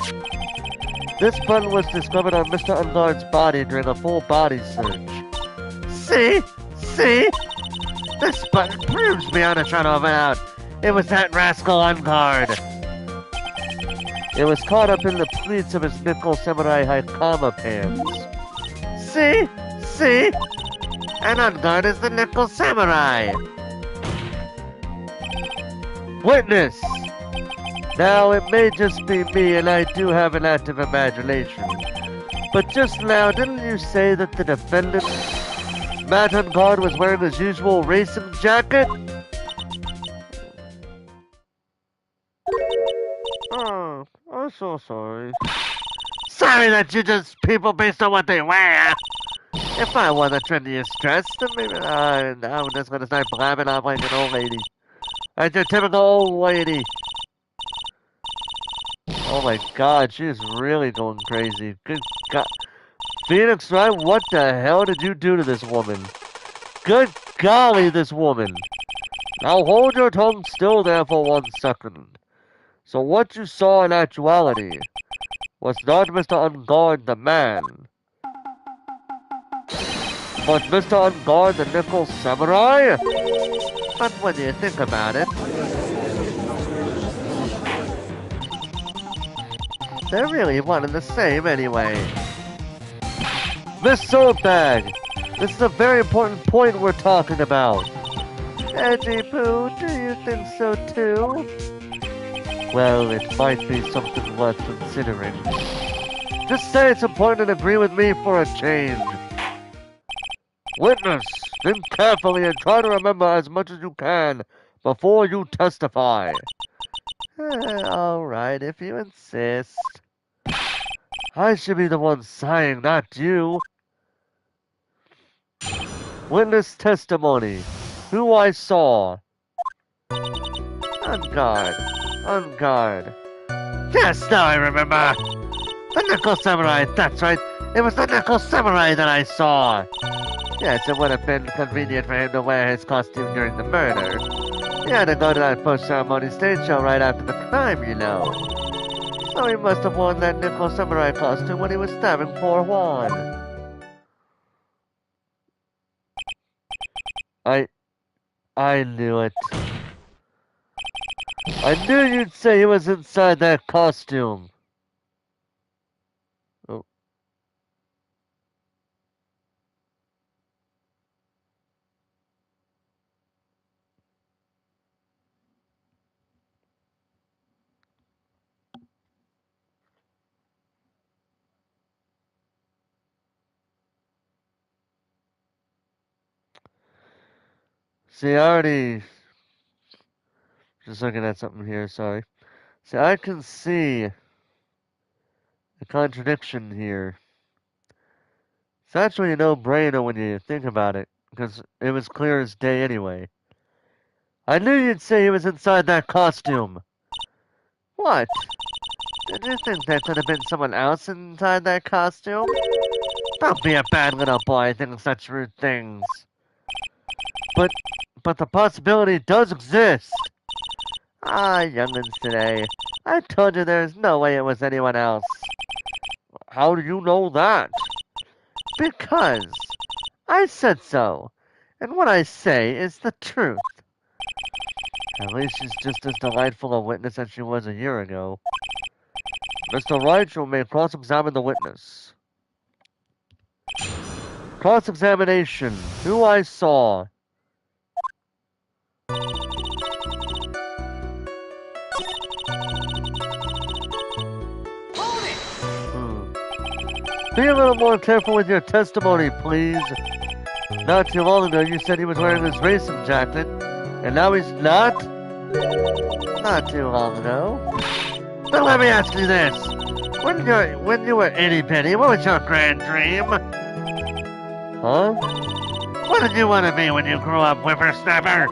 This button was discovered on Mr. Unguard's body during a full body search. See? See? This button proves beyond a shadow of a doubt. It was that rascal Unguard. It was caught up in the pleats of his nickel samurai hakama pants. See? See? And Unguard is the nickel samurai. Witness! Now, it may just be me, and I do have an active imagination. But just now, didn't you say that the defendant, Matt Unguard, was wearing his usual racing jacket? Oh, I'm so sorry. Sorry that you judge people based on what they wear! If I wore the trendiest dress, then maybe I'm just gonna start blabbing off like an old lady. Like your typical old lady. Oh my god, she is really going crazy. Good god. Phoenix Wright, what the hell did you do to this woman? Good golly, this woman. Now hold your tongue still there for 1 second. So what you saw in actuality was not Mr. Unguard the man, but Mr. Unguard the nickel samurai? But when you think about it, they're really one and the same anyway. Miss Soulbag, this is a very important point we're talking about. Edgy Poo, do you think so too? Well, it might be something worth considering. Just say it's important and agree with me for a change. Witness, think carefully and try to remember as much as you can before you testify. Alright, if you insist. I should be the one sighing, not you. Witness testimony. Who I saw. Unguard. Unguard. Yes, now I remember. The Nickel Samurai, that's right. It was the Nickel Samurai that I saw. Yes, it would have been convenient for him to wear his costume during the murder. He had to go to that post-ceremony stage show right after the crime, you know. So he must have worn that Nickel Samurai costume when he was stabbing poor Juan. I knew it. I knew you'd say he was inside that costume. See, I already... Just looking at something here, sorry. See, I can see a contradiction here. It's actually a no-brainer when you think about it, because it was clear as day anyway. I knew you'd say he was inside that costume. What? Did you think there could have been someone else inside that costume? Don't be a bad little boy thinking such rude things. But the possibility does exist. Ah, youngins today. I told you there's no way it was anyone else. How do you know that? Because I said so. And what I say is the truth. At least she's just as delightful a witness as she was a year ago. Mr. Wright, you may cross-examine the witness. Cross-examination. Who I saw. Be a little more careful with your testimony, please. Not too long ago, you said he was wearing his racing jacket, and now he's not? Not too long ago. Then let me ask you this. When you were itty-bitty, what was your grand dream? Huh? What did you want to be when you grew up, whippersnapper?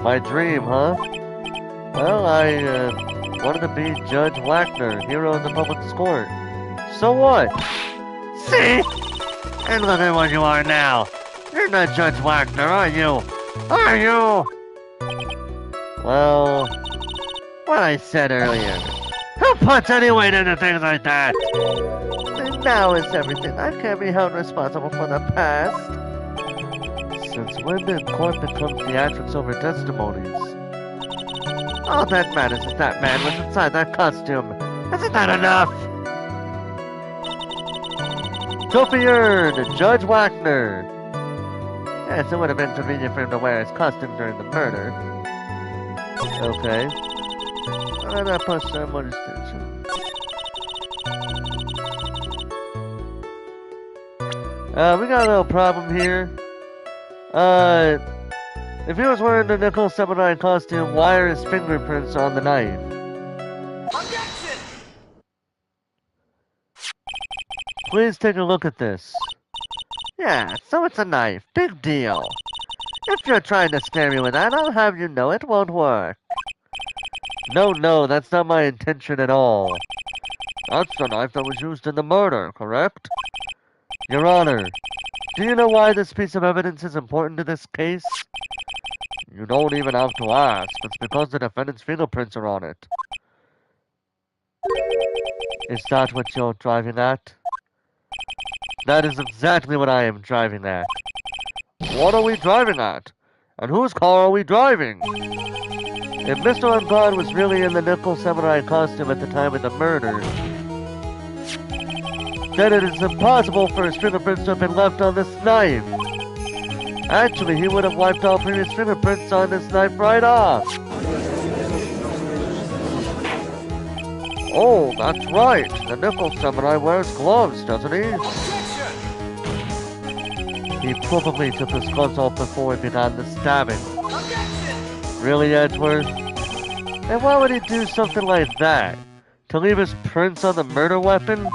My dream, huh? Well, I wanted to be Judge Wagner, hero of the public court. So what? See? And look at what you are now. You're not Judge Wagner, are you? Are you? Well, what I said earlier. Who puts any weight into things like that? And now is everything. I can't be held responsible for the past. Since when did court become theatrics over testimonies? All that matters is that man was inside that costume. Isn't that enough? Trophy earned, Judge Wagner. Yes, it would have been convenient for him to wear his costume during the murder. Okay. And that post-ceremony station. We got a little problem here. If he was wearing the nickel samurai costume, why are his fingerprints on the knife? Objection! Please take a look at this. Yeah, so it's a knife. Big deal. If you're trying to scare me with that, I'll have you know it won't work. No, that's not my intention at all. That's the knife that was used in the murder, correct? Your Honor, do you know why this piece of evidence is important to this case? You don't even have to ask. It's because the defendant's fingerprints are on it. Is that what you're driving at? That is exactly what I am driving at. What are we driving at? And whose car are we driving? If Mr. Unbond was really in the nickel samurai costume at the time of the murder, then it is impossible for his fingerprints to have been left on this knife. Actually, he would have wiped all previous fingerprints on this knife right off. Oh, that's right. The nickel samurai wears gloves, doesn't he? He probably took his gloves off before he began the stabbing. Really, Edgeworth? And why would he do something like that? To leave his prints on the murder weapon?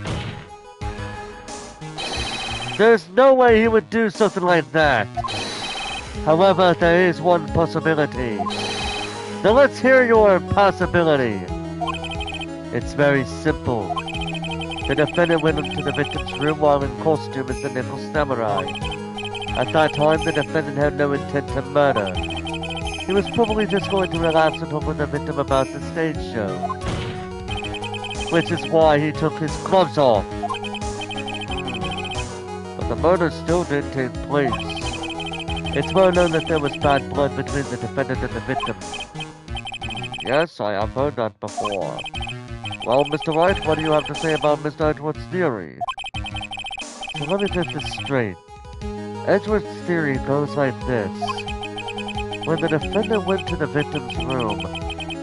There's no way he would do something like that. However, there is one possibility. Now let's hear your possibility. It's very simple. The defendant went into the victim's room while in costume as the nickel samurai. At that time, the defendant had no intent to murder. He was probably just going to relax and talk with the victim about the stage show. Which is why he took his gloves off. But the murder still did take place. It's well known that there was bad blood between the defendant and the victim. Yes, I have heard that before. Well, Mr. Wright, what do you have to say about Mr. Edgeworth's theory? So let me get this straight. Edgeworth's theory goes like this. When the defendant went to the victim's room,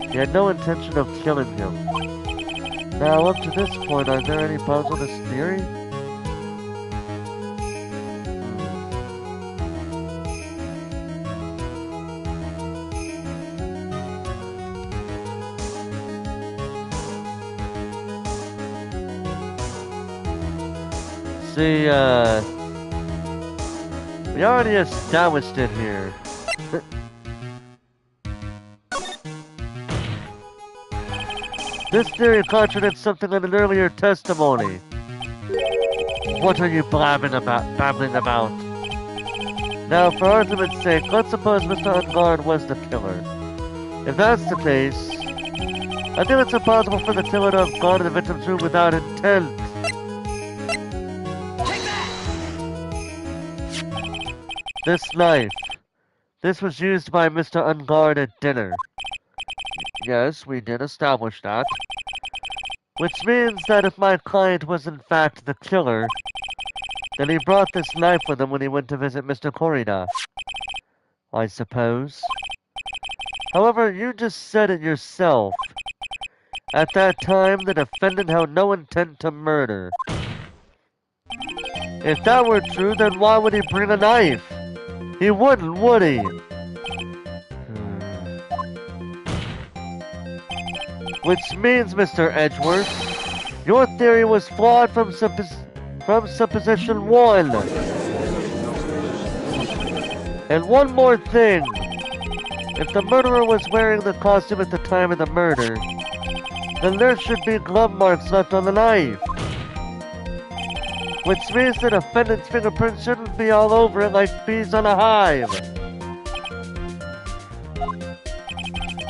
he had no intention of killing him. Now, up to this point, are there any bugs on this theory? See, we already established it here. This theory contradicts something in an earlier testimony. What are you babbling about? Now, for argument's sake, let's suppose Mr. Ungard was the killer. If that's the case, I think it's impossible for the killer to have gone to the victim's room without intent. Take that! This knife. This was used by Mr. Ungard at dinner. Yes, we did establish that. Which means that if my client was in fact the killer, then he brought this knife with him when he went to visit Mr. Korida, I suppose. However, you just said it yourself. At that time, the defendant had no intent to murder. If that were true, then why would he bring a knife? He wouldn't, would he? Which means, Mr. Edgeworth, your theory was flawed from supposition 1. And one more thing. If the murderer was wearing the costume at the time of the murder, then there should be glove marks left on the knife. Which means the defendant's fingerprints shouldn't be all over it like bees on a hive.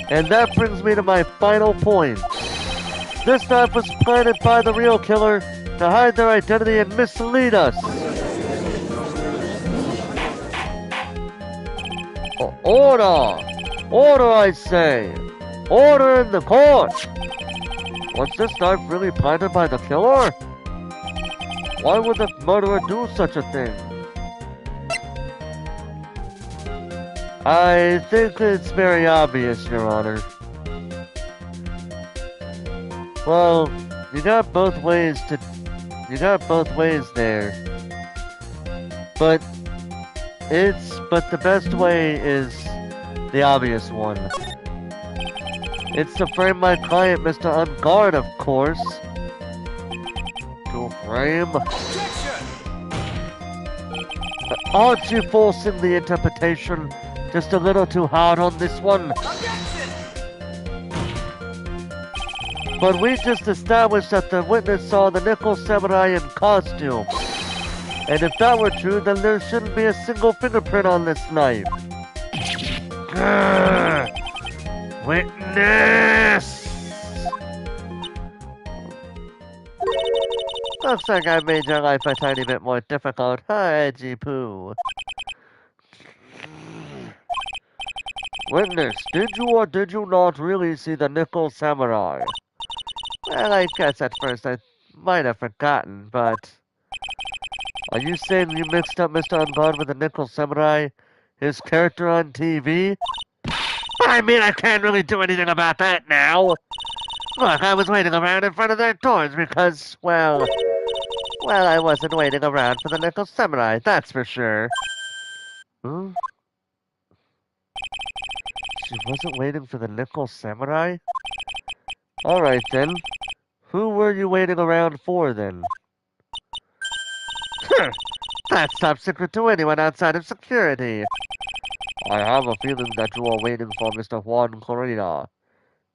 And that brings me to my final point. This knife was planted by the real killer to hide their identity and mislead us. Order! Order, I say! Order in the court! Was this knife really planted by the killer? Why would the murderer do such a thing? I think it's very obvious, Your Honor. Well, you got both ways there. But the best way is the obvious one. It's to frame my client, Mr. Ungard, of course. To frame? Aren't you forcing the interpretation just a little too hard on this one? But we just established that the witness saw the nickel samurai in costume. And if that were true, then there shouldn't be a single fingerprint on this knife. Grr. Witness! Looks like I made your life a tiny bit more difficult, huh, Edgy Poo? Witness, did you or did you not really see the nickel samurai? Well, I guess at first I might have forgotten, but... Are you saying you mixed up Mr. Ungard with the nickel samurai? His character on TV? I mean, I can't really do anything about that now. Look, I was waiting around in front of their doors because, well, I wasn't waiting around for the nickel samurai, that's for sure. Hmm? She wasn't waiting for the nickel samurai? Alright then. Who were you waiting around for then? That's top secret to anyone outside of security. I have a feeling that you are waiting for Mr. Juan Corina.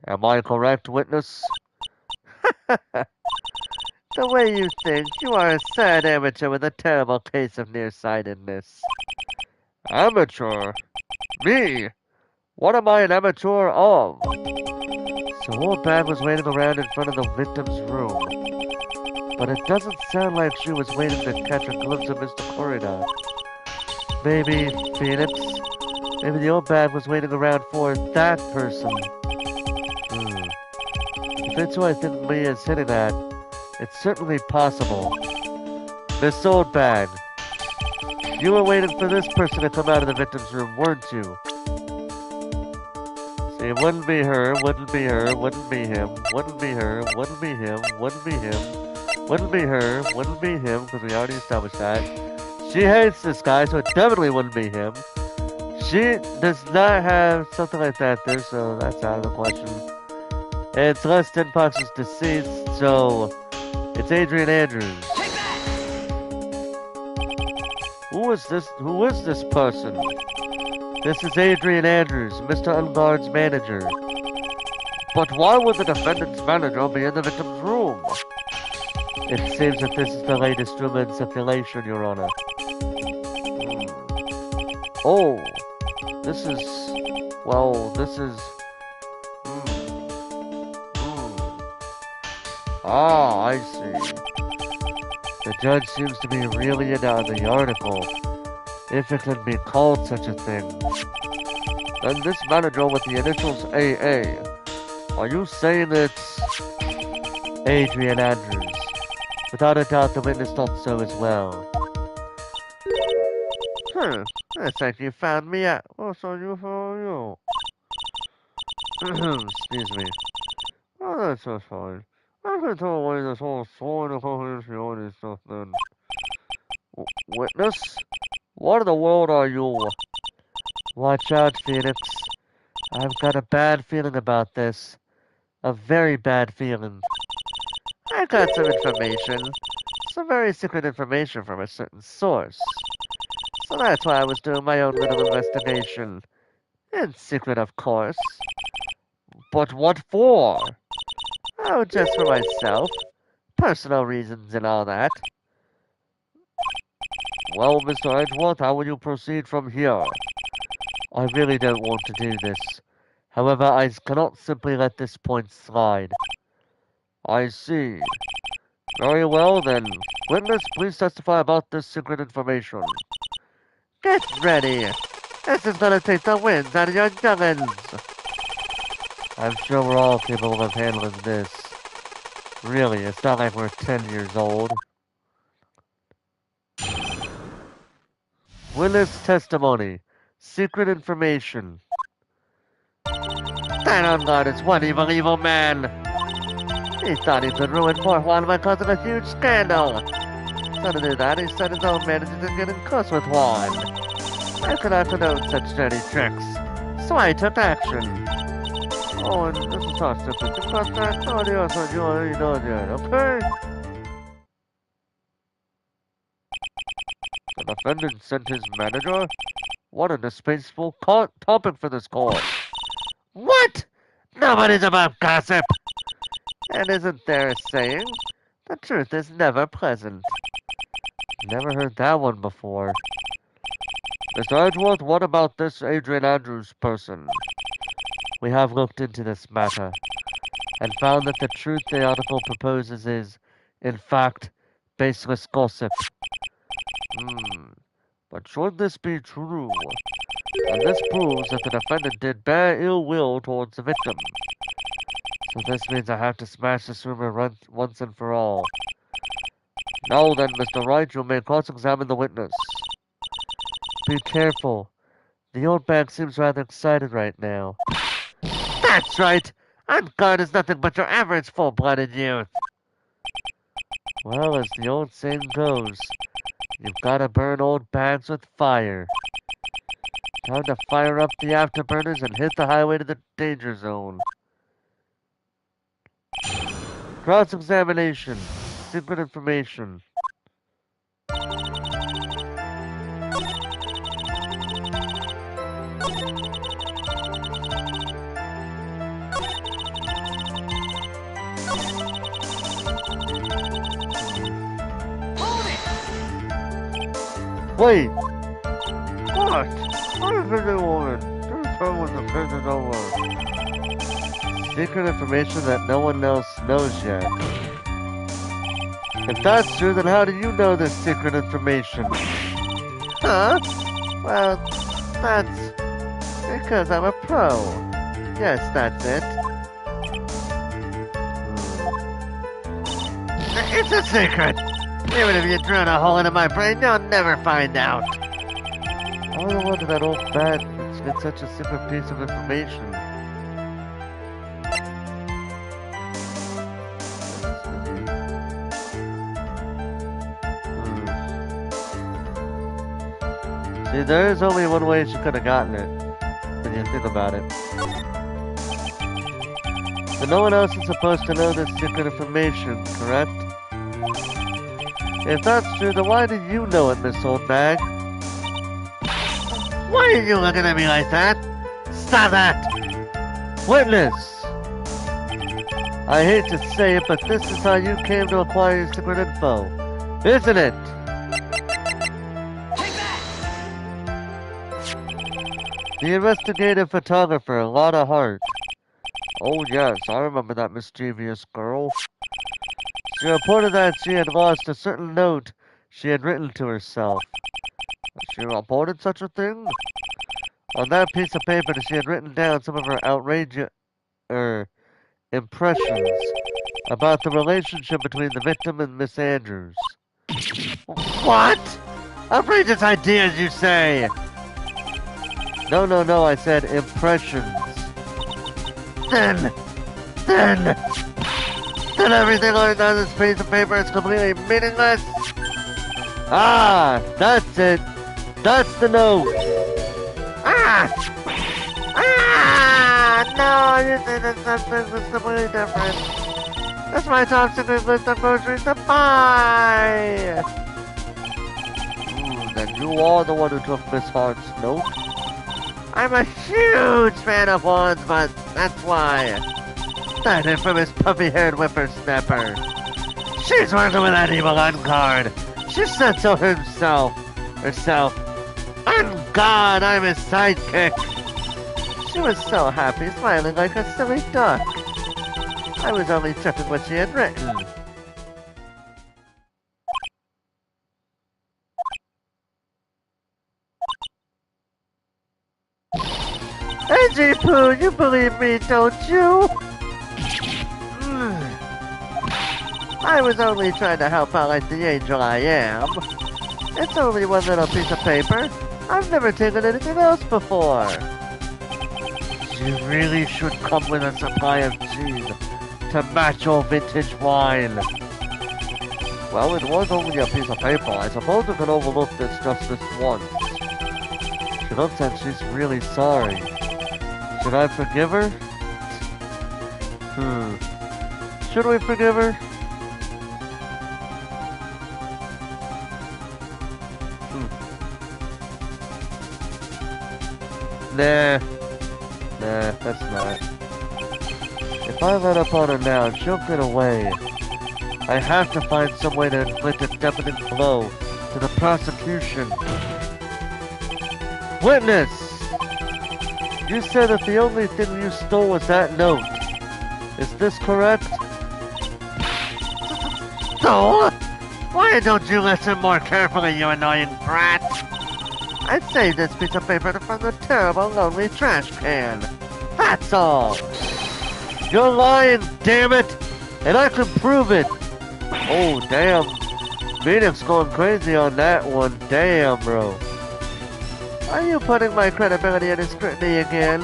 Am I correct, witness? The way you think, you are a sad amateur with a terrible case of nearsightedness. Amateur? Me? What am I an amateur of? So old Bag was waiting around in front of the victim's room. But it doesn't sound like she was waiting to catch a glimpse of Mr. Corina. Maybe Phoenix? Maybe the old bag was waiting around for that person. If it's who I think Leah is hitting at, it's certainly possible. Miss Old Bag, you were waiting for this person to come out of the victim's room, weren't you? See, it wouldn't be her, wouldn't be her, wouldn't be him, wouldn't be her, wouldn't be him, wouldn't be him, wouldn't be her, wouldn't be him, because we already established that. She hates this guy, so it definitely wouldn't be him. She does not have something like that there, so that's out of the question. It's Les Denpox is deceased, so it's Adrian Andrews. Who is this person? This is Adrian Andrews, Mr. Unguard's manager. But why would the defendant's manager be in the victim's room? It seems that this is the latest rumor in circulation, Your Honor. Oh, this is... Ah, I see. The judge seems to be really into the article, if it can be called such a thing. Then this manager with the initials AA, are you saying it's Adrian Andrews? Without a doubt, the witness thought so as well. Looks like you found me out. Oh, so you found you. Excuse me. Oh, that's so fine. I can throw away this whole sword of confidentiality stuff then. Witness? What in the world are you? Watch out, Phoenix. I've got a bad feeling about this. A very bad feeling. I got some information. Some very secret information from a certain source. So that's why I was doing my own little investigation. In secret, of course. But what for? Oh, just for myself. Personal reasons and all that. Well, Mr. Edgeworth, how will you proceed from here? I really don't want to do this. However, I cannot simply let this point slide. I see. Very well, then. Witness, please testify about this secret information. Get ready. This is gonna take the wind out of your juggins. I'm sure we're all capable of handling this. Really, it's not like we're 10 years old. Witness testimony. Secret information. That unguard is one evil man. He thought he could ruin poor Juan by causing a huge scandal. So to do that, he sent his own manager to get in close with Juan. I could not condone such dirty tricks, so I took action. Oh, and this is not stupid. Because that's all the other you already know that, okay? The defendant sent his manager? What a distasteful topic for this court. What? Nobody's about gossip. And isn't there a saying? The truth is never pleasant. Never heard that one before. Mr. Edgeworth, what about this Adrian Andrews person? We have looked into this matter, and found that the truth the article proposes is, in fact, baseless gossip. But should this be true, then this proves that the defendant did bear ill will towards the victim. So this means I have to smash this rumor once and for all. Now then, Mr. Wright, you may cross-examine the witness. Be careful. The old bag seems rather excited right now. That's right! Unguard is nothing but your average full-blooded youth. Well, as the old saying goes, you've gotta burn old bags with fire. Time to fire up the afterburners and hit the highway to the danger zone. Cross-examination. Secret information. Wait! What? What is the woman? Do tell when the case is over. Secret information that no one else knows yet. If that's true, then how do you know this secret information? Huh? Well, that's because I'm a pro. Yes, that's it. It's a secret! Even if you drill a hole into my brain, you'll never find out. I wonder why that old bat gets such a secret piece of information. See, there is only one way she could have gotten it, when you think about it. But no one else is supposed to know this secret information, correct? If that's true, then why did you know it, Miss Old Bag? Why are you looking at me like that? Stop that! Witness! I hate to say it, but this is how you came to acquire your secret info, isn't it? Take that! The investigative photographer, Lotta Hart. Oh yes, I remember that mischievous girl. She reported that she had lost a certain note she had written to herself. She reported such a thing? On that piece of paper, she had written down some of her outrageous impressions about the relationship between the victim and Miss Andrews. What? Outrageous ideas, you say? No, I said impressions. Then everything learned on this piece of paper is completely meaningless? Ah, that's it. That's the note. No, you said that something was completely different. That's my top secret list of groceries to buy. Then you are the one who took Miss Hart's note. I'm a huge fan of wands, but that's why. That infamous puffy-haired whippersnapper. She's working with that evil uncard. She said so herself. On God, I'm his sidekick. She was so happy, smiling like a silly duck. I was only checking what she had written. Edgy Pooh, you believe me, don't you? I was only trying to help out like the angel I am. It's only one little piece of paper. I've never taken anything else before. You really should come with a supply of cheese to match your vintage wine. Well, it was only a piece of paper. I suppose we could overlook this just this once. She looks like she's really sorry. Should I forgive her? Should we forgive her? Nah, that's not. If I let up on her now, she'll get away. I have to find some way to inflict a definite blow to the prosecution. Witness! You said that the only thing you stole was that note. Is this correct? Stole? Why don't you listen more carefully, you annoying brat? I'd saved this piece of paper from the terrible, lonely trash can. That's all. You're lying, damn it! And I can prove it. Oh, damn. Phoenix going crazy on that one. Damn, bro. Are you putting my credibility under scrutiny again?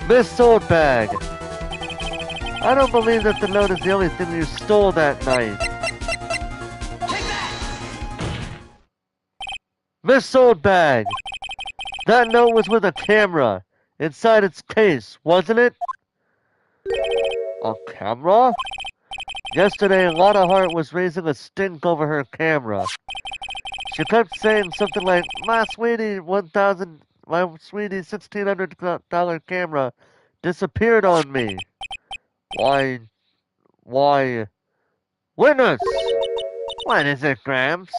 Miss Swordbag. I don't believe that the note is the only thing you stole that night. Miss Swordbag! That note was with a camera inside its case, wasn't it? A camera? Yesterday, Lotta Hart was raising a stink over her camera. She kept saying something like, my sweetie, $1,600 camera disappeared on me. Why? Witness! What is it, Gramps?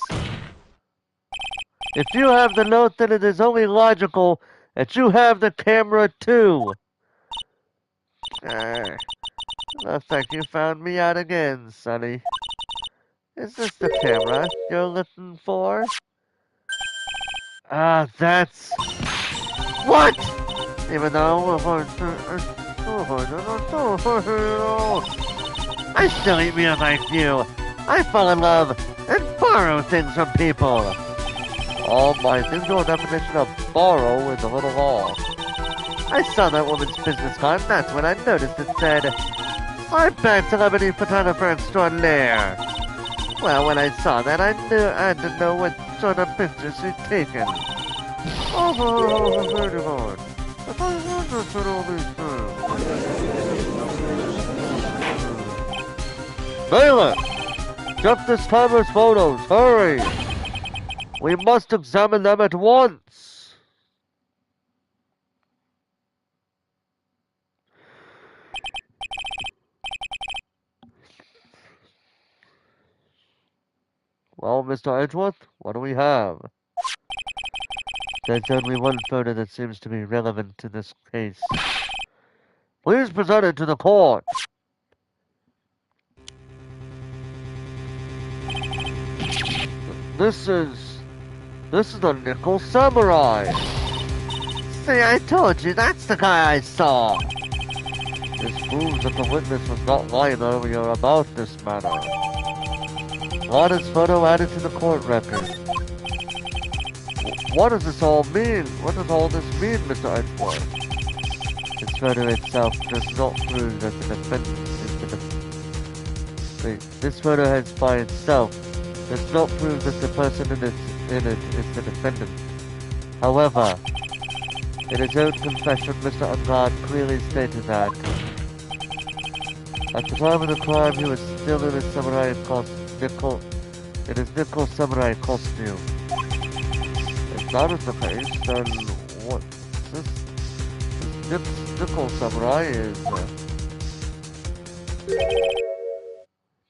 If you have the note, then it is only logical that you have the camera too. Looks like you found me out again, Sonny. Is this the camera you're looking for? That's... What? Even though... I still eat meals like you. I fall in love and borrow things from people. Oh, my single definition of borrow is a little off. I saw that woman's business card, and that's when I noticed it said, Slide-back celebrity photographer extraordinaire. Well, when I saw that, I knew I had to know what sort of pictures she'd taken. Bailiff! Check this timer's photos, hurry! We must examine them at once! Well, Mr. Edgeworth, what do we have? There's only one photo that seems to be relevant to this case. Please present it to the court. This is the Nickel Samurai. See, I told you, that's the guy I saw. This proves that the witness was not lying earlier about this matter. Want his photo added to the court record. What does this all mean? What does all this mean, Mr. Edgeworth? This photo itself does not prove that the defendant is the this photo has by itself does not prove that the person in it is the defendant. However, in his own confession, Mr. Ungard clearly stated that at the time of the crime he was still in his nickel samurai costume. If that is the case, then what this nickel samurai is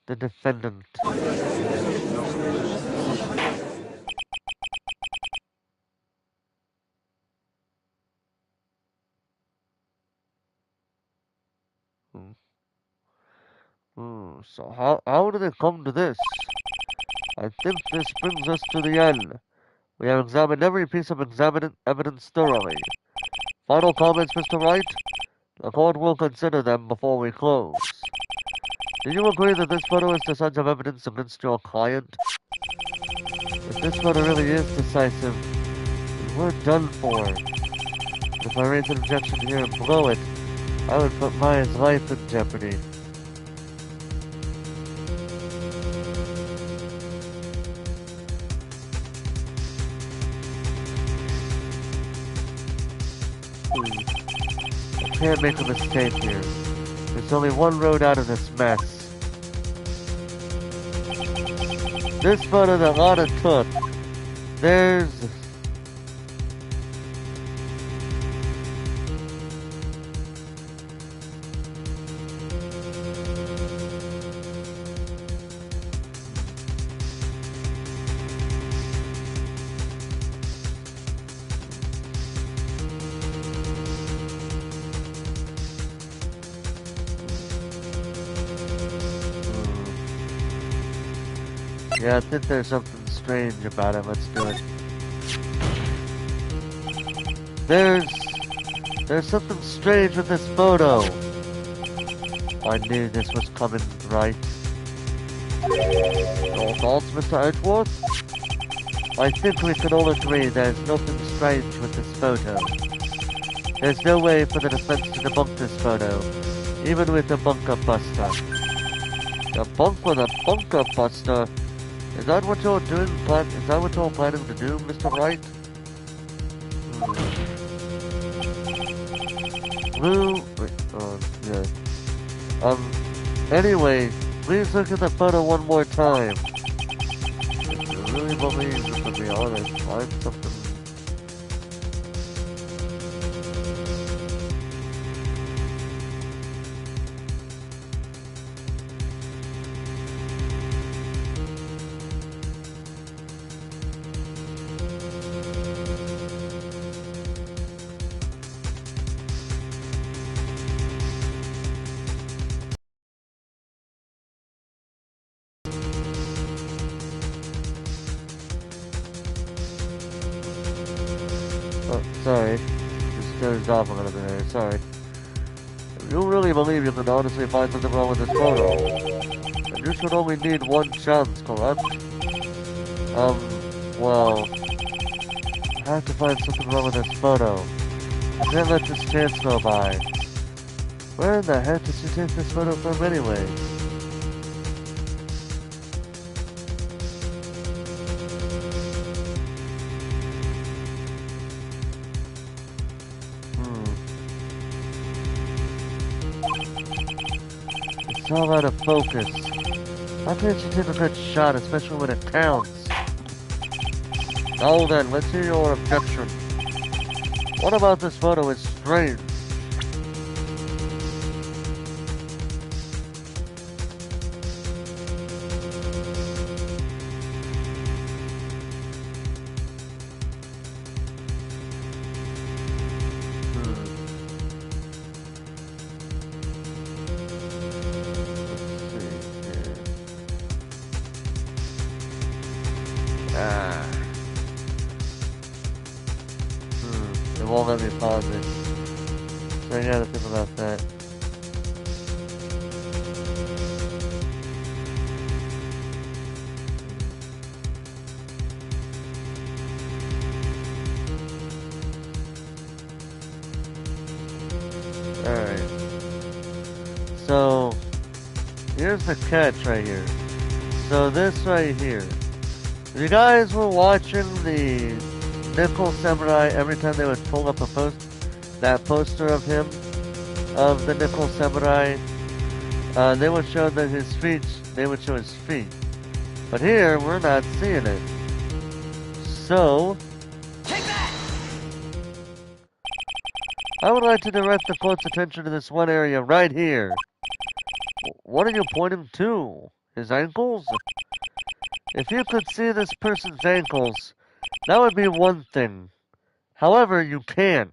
the defendant. So how did it come to this? I think this brings us to the end. We have examined every piece of evidence thoroughly. Final comments, Mr. Wright? The court will consider them before we close. Do you agree that this photo is decisive evidence against your client? If this photo really is decisive, we're done for. If I raise an objection here and blow it, I would put Maya's life in jeopardy. I can't make a mistake here. There's only one road out of this mess. This photo that Lana took, there's... Yeah, I think there's something strange about it. Let's do it. There's something strange with this photo. I knew this was coming, right? Your thoughts, Mr. Edgeworth? I think we can all agree there's nothing strange with this photo. There's no way for the defense to debunk this photo, even with a bunker buster. Debunk with a bunker buster? Is that what you're doing? Is that what you're planning to do, Mr. Wright? Blue... Wait, yeah. Anyway, please look at the photo one more time. If you really believe this, to be honest, find something... Oh, sorry. Just dozed off a little bit there, sorry. If you really believe you can honestly find something wrong with this photo, then you should only need one chance, correct? Well... I have to find something wrong with this photo. I can't let this chance go by. Where in the heck did you take this photo from anyway? It's all out of focus. How can't you take a good shot, especially when it counts? Now then, let's hear your objection. What about this photo is strange? Ah. It won't let me pause it. So I gotta think about that. Alright. So, here's the catch right here. So this right here. If you guys were watching the Nickel Samurai every time they would pull up that poster of him, of the Nickel Samurai, they would show that they would show his feet. But here, we're not seeing it. So, I would like to direct the court's attention to this one area right here. What are you pointing to? His ankles? If you could see this person's ankles, that would be one thing. However, you can't.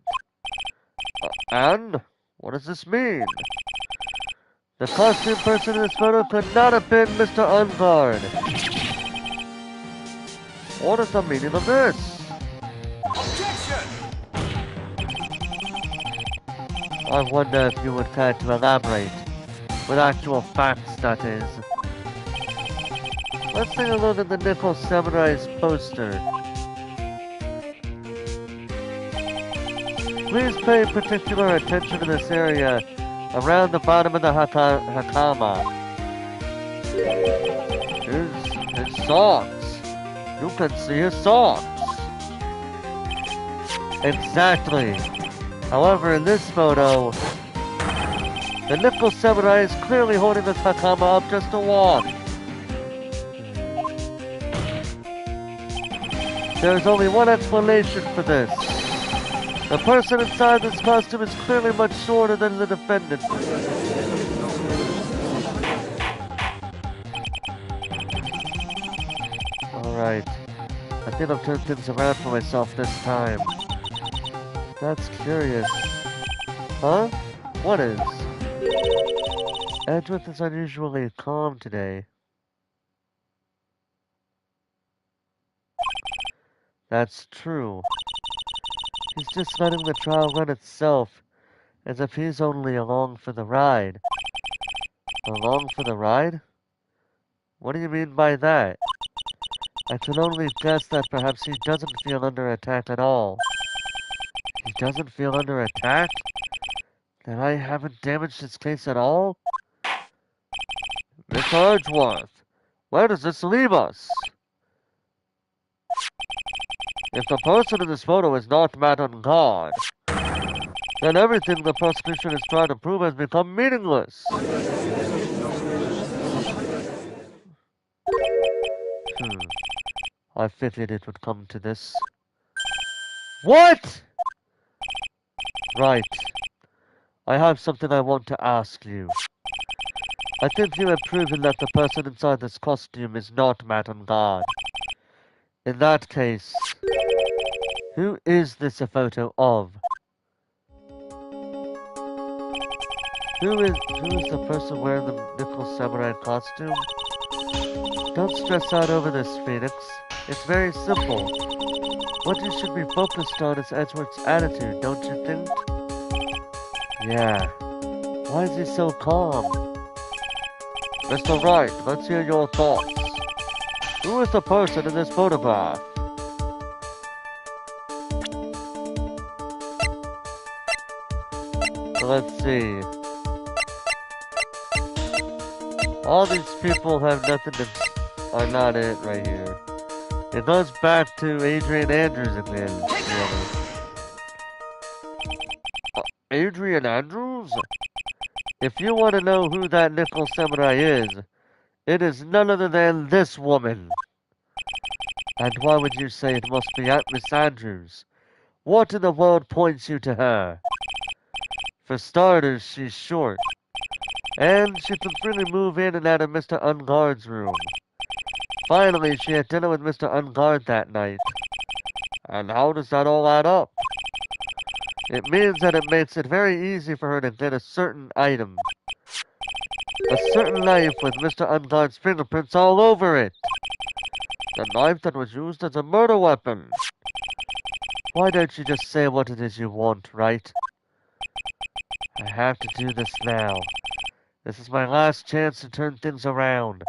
And? What does this mean? The costume person in this photo could not have been Mr. Ungard. What is the meaning of this? Objection! I wonder if you would care to elaborate. With actual facts, that is. Let's take a look at the Nickel Samurai's poster. Please pay particular attention to this area around the bottom of the hakama. His socks. You can see his socks. Exactly. However, in this photo, the Nickel Samurai is clearly holding this hakama up just to walk. There is only one explanation for this. The person inside this costume is clearly much shorter than the defendant. Alright. I think I've turned things around for myself this time. That's curious. Huh? What is? Edgeworth is unusually calm today. That's true. He's just letting the trial run itself, as if he's only along for the ride. Along for the ride? What do you mean by that? I can only guess that perhaps he doesn't feel under attack at all. He doesn't feel under attack? That I haven't damaged his case at all? Mr. Edgeworth, where does this leave us? If the person in this photo is not Madame God, then everything the prosecution is trying to prove has become meaningless. I figured it would come to this. What? Right. I have something I want to ask you. I think you have proven that the person inside this costume is not Madame God. In that case, who is this a photo of? Who is the person wearing the Nickel Samurai costume? Don't stress out over this, Phoenix. It's very simple. What you should be focused on is Edgeworth's attitude, don't you think? Yeah. Why is he so calm? Mr. Wright, let's hear your thoughts. Who is the person in this photograph? Let's see. All these people have nothing to... are not it right here. It goes back to Adrian Andrews again. Adrian Andrews? If you want to know who that Nickel Samurai is, it is none other than this woman. And why would you say it must be Miss Andrews? What in the world points you to her? For starters, she's short. And she can freely move in and out of Mr. Ungard's room. Finally, she had dinner with Mr. Ungard that night. And how does that all add up? It means that it makes it very easy for her to get a certain item. A certain knife with Mr. Ungard's fingerprints all over it. The knife that was used as a murder weapon. Why don't you just say what it is you want, Wright? I have to do this now. This is my last chance to turn things around.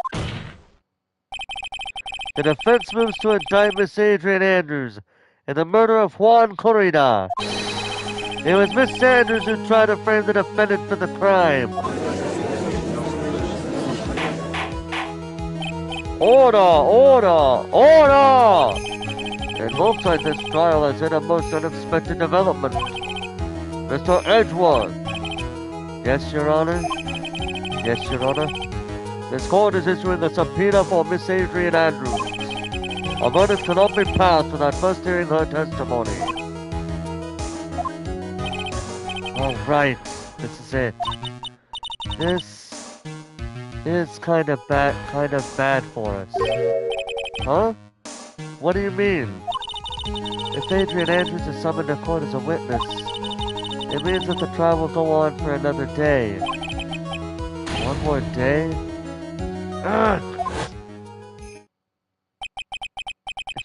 The defense moves to indict Miss Adrian Andrews in the murder of Juan Corrida. It was Miss Andrews who tried to frame the defendant for the crime. Order! Order! Order! It looks like this trial has hit a most unexpected development. Mr. Edgeworth. Yes, Your Honor? Yes, Your Honor? This court is issuing a subpoena for Miss Adrian Andrews. A verdict cannot be passed without first hearing her testimony. All right, this is it. This is kind of bad for us. Huh? What do you mean? If Adrian Andrews is summoned to court as a witness, it means that the trial will go on for another day. One more day? Ugh.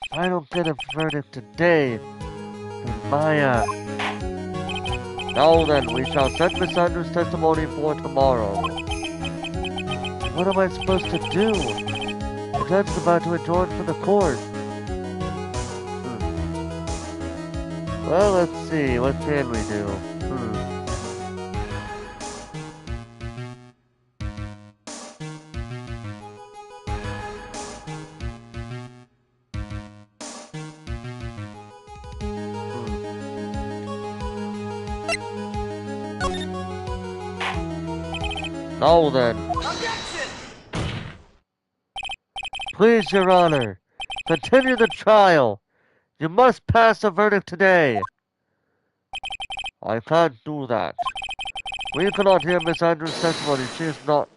If I don't get a verdict today, then Maya... Now then, we shall set Miss Andrews' testimony for tomorrow. What am I supposed to do? The judge is about to adjourn for the court. Well, let's see. What can we do? Now then. Objection! Please, Your Honor, continue the trial. You must pass a verdict today. I can't do that. We cannot hear Miss Andrews' testimony. She is not...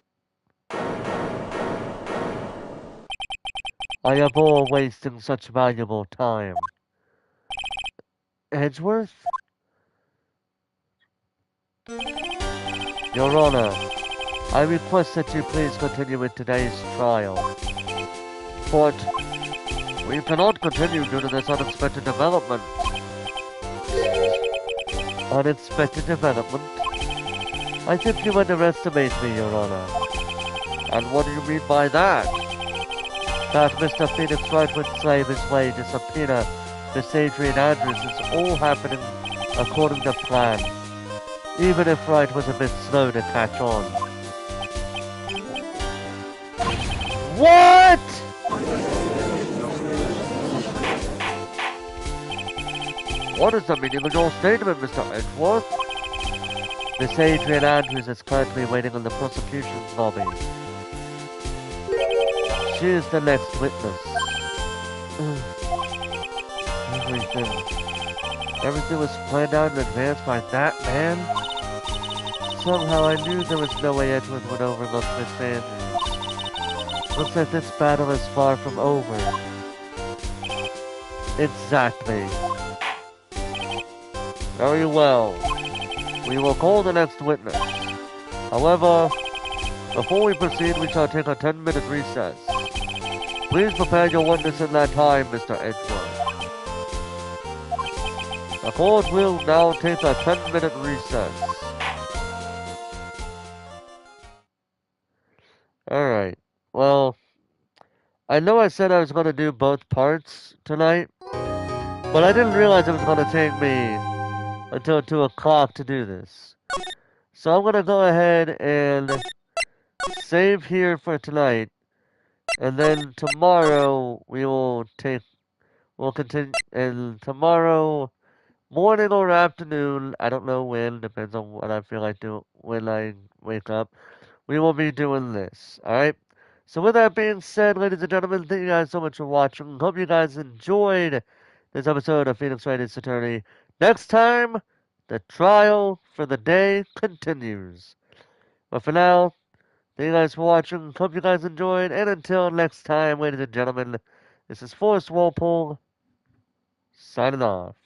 I abhor wasting such valuable time. Edgeworth? Your Honor, I request that you please continue with today's trial. But we cannot continue due to this unexpected development. Unexpected development? I think you underestimate me, Your Honor. And what do you mean by that? That Mr. Phoenix Wright would slave his way to subpoena Miss Adrian Andrews is all happening according to plan. Even if Wright was a bit slow to catch on. What?! What is the meaning of your statement, Mr. Edgeworth? Miss Adrian Andrews is currently waiting in the prosecution's lobby. She is the next witness. Everything was planned out in advance by that man? Somehow I knew there was no way Edgeworth would overlook Miss Andrews. Looks like this battle is far from over. Exactly. Very well. We will call the next witness. However, before we proceed, we shall take a 10-minute recess. Please prepare your witness in that time, Mr. Edgeworth. The court will now take a 10-minute recess. Alright, well, I know I said I was going to do both parts tonight, but I didn't realize it was going to take me until 2 o'clock to do this. So I'm going to go ahead and save here for tonight, and then tomorrow we'll continue, and tomorrow morning or afternoon, I don't know when, depends on what I feel like doing when I wake up, we will be doing this, alright? So with that being said, ladies and gentlemen, thank you guys so much for watching. Hope you guys enjoyed this episode of Phoenix Wright's Attorney. Next time, the trial for the day continues. But for now, thank you guys for watching. Hope you guys enjoyed. And until next time, ladies and gentlemen, this is Forrest Walpole, signing off.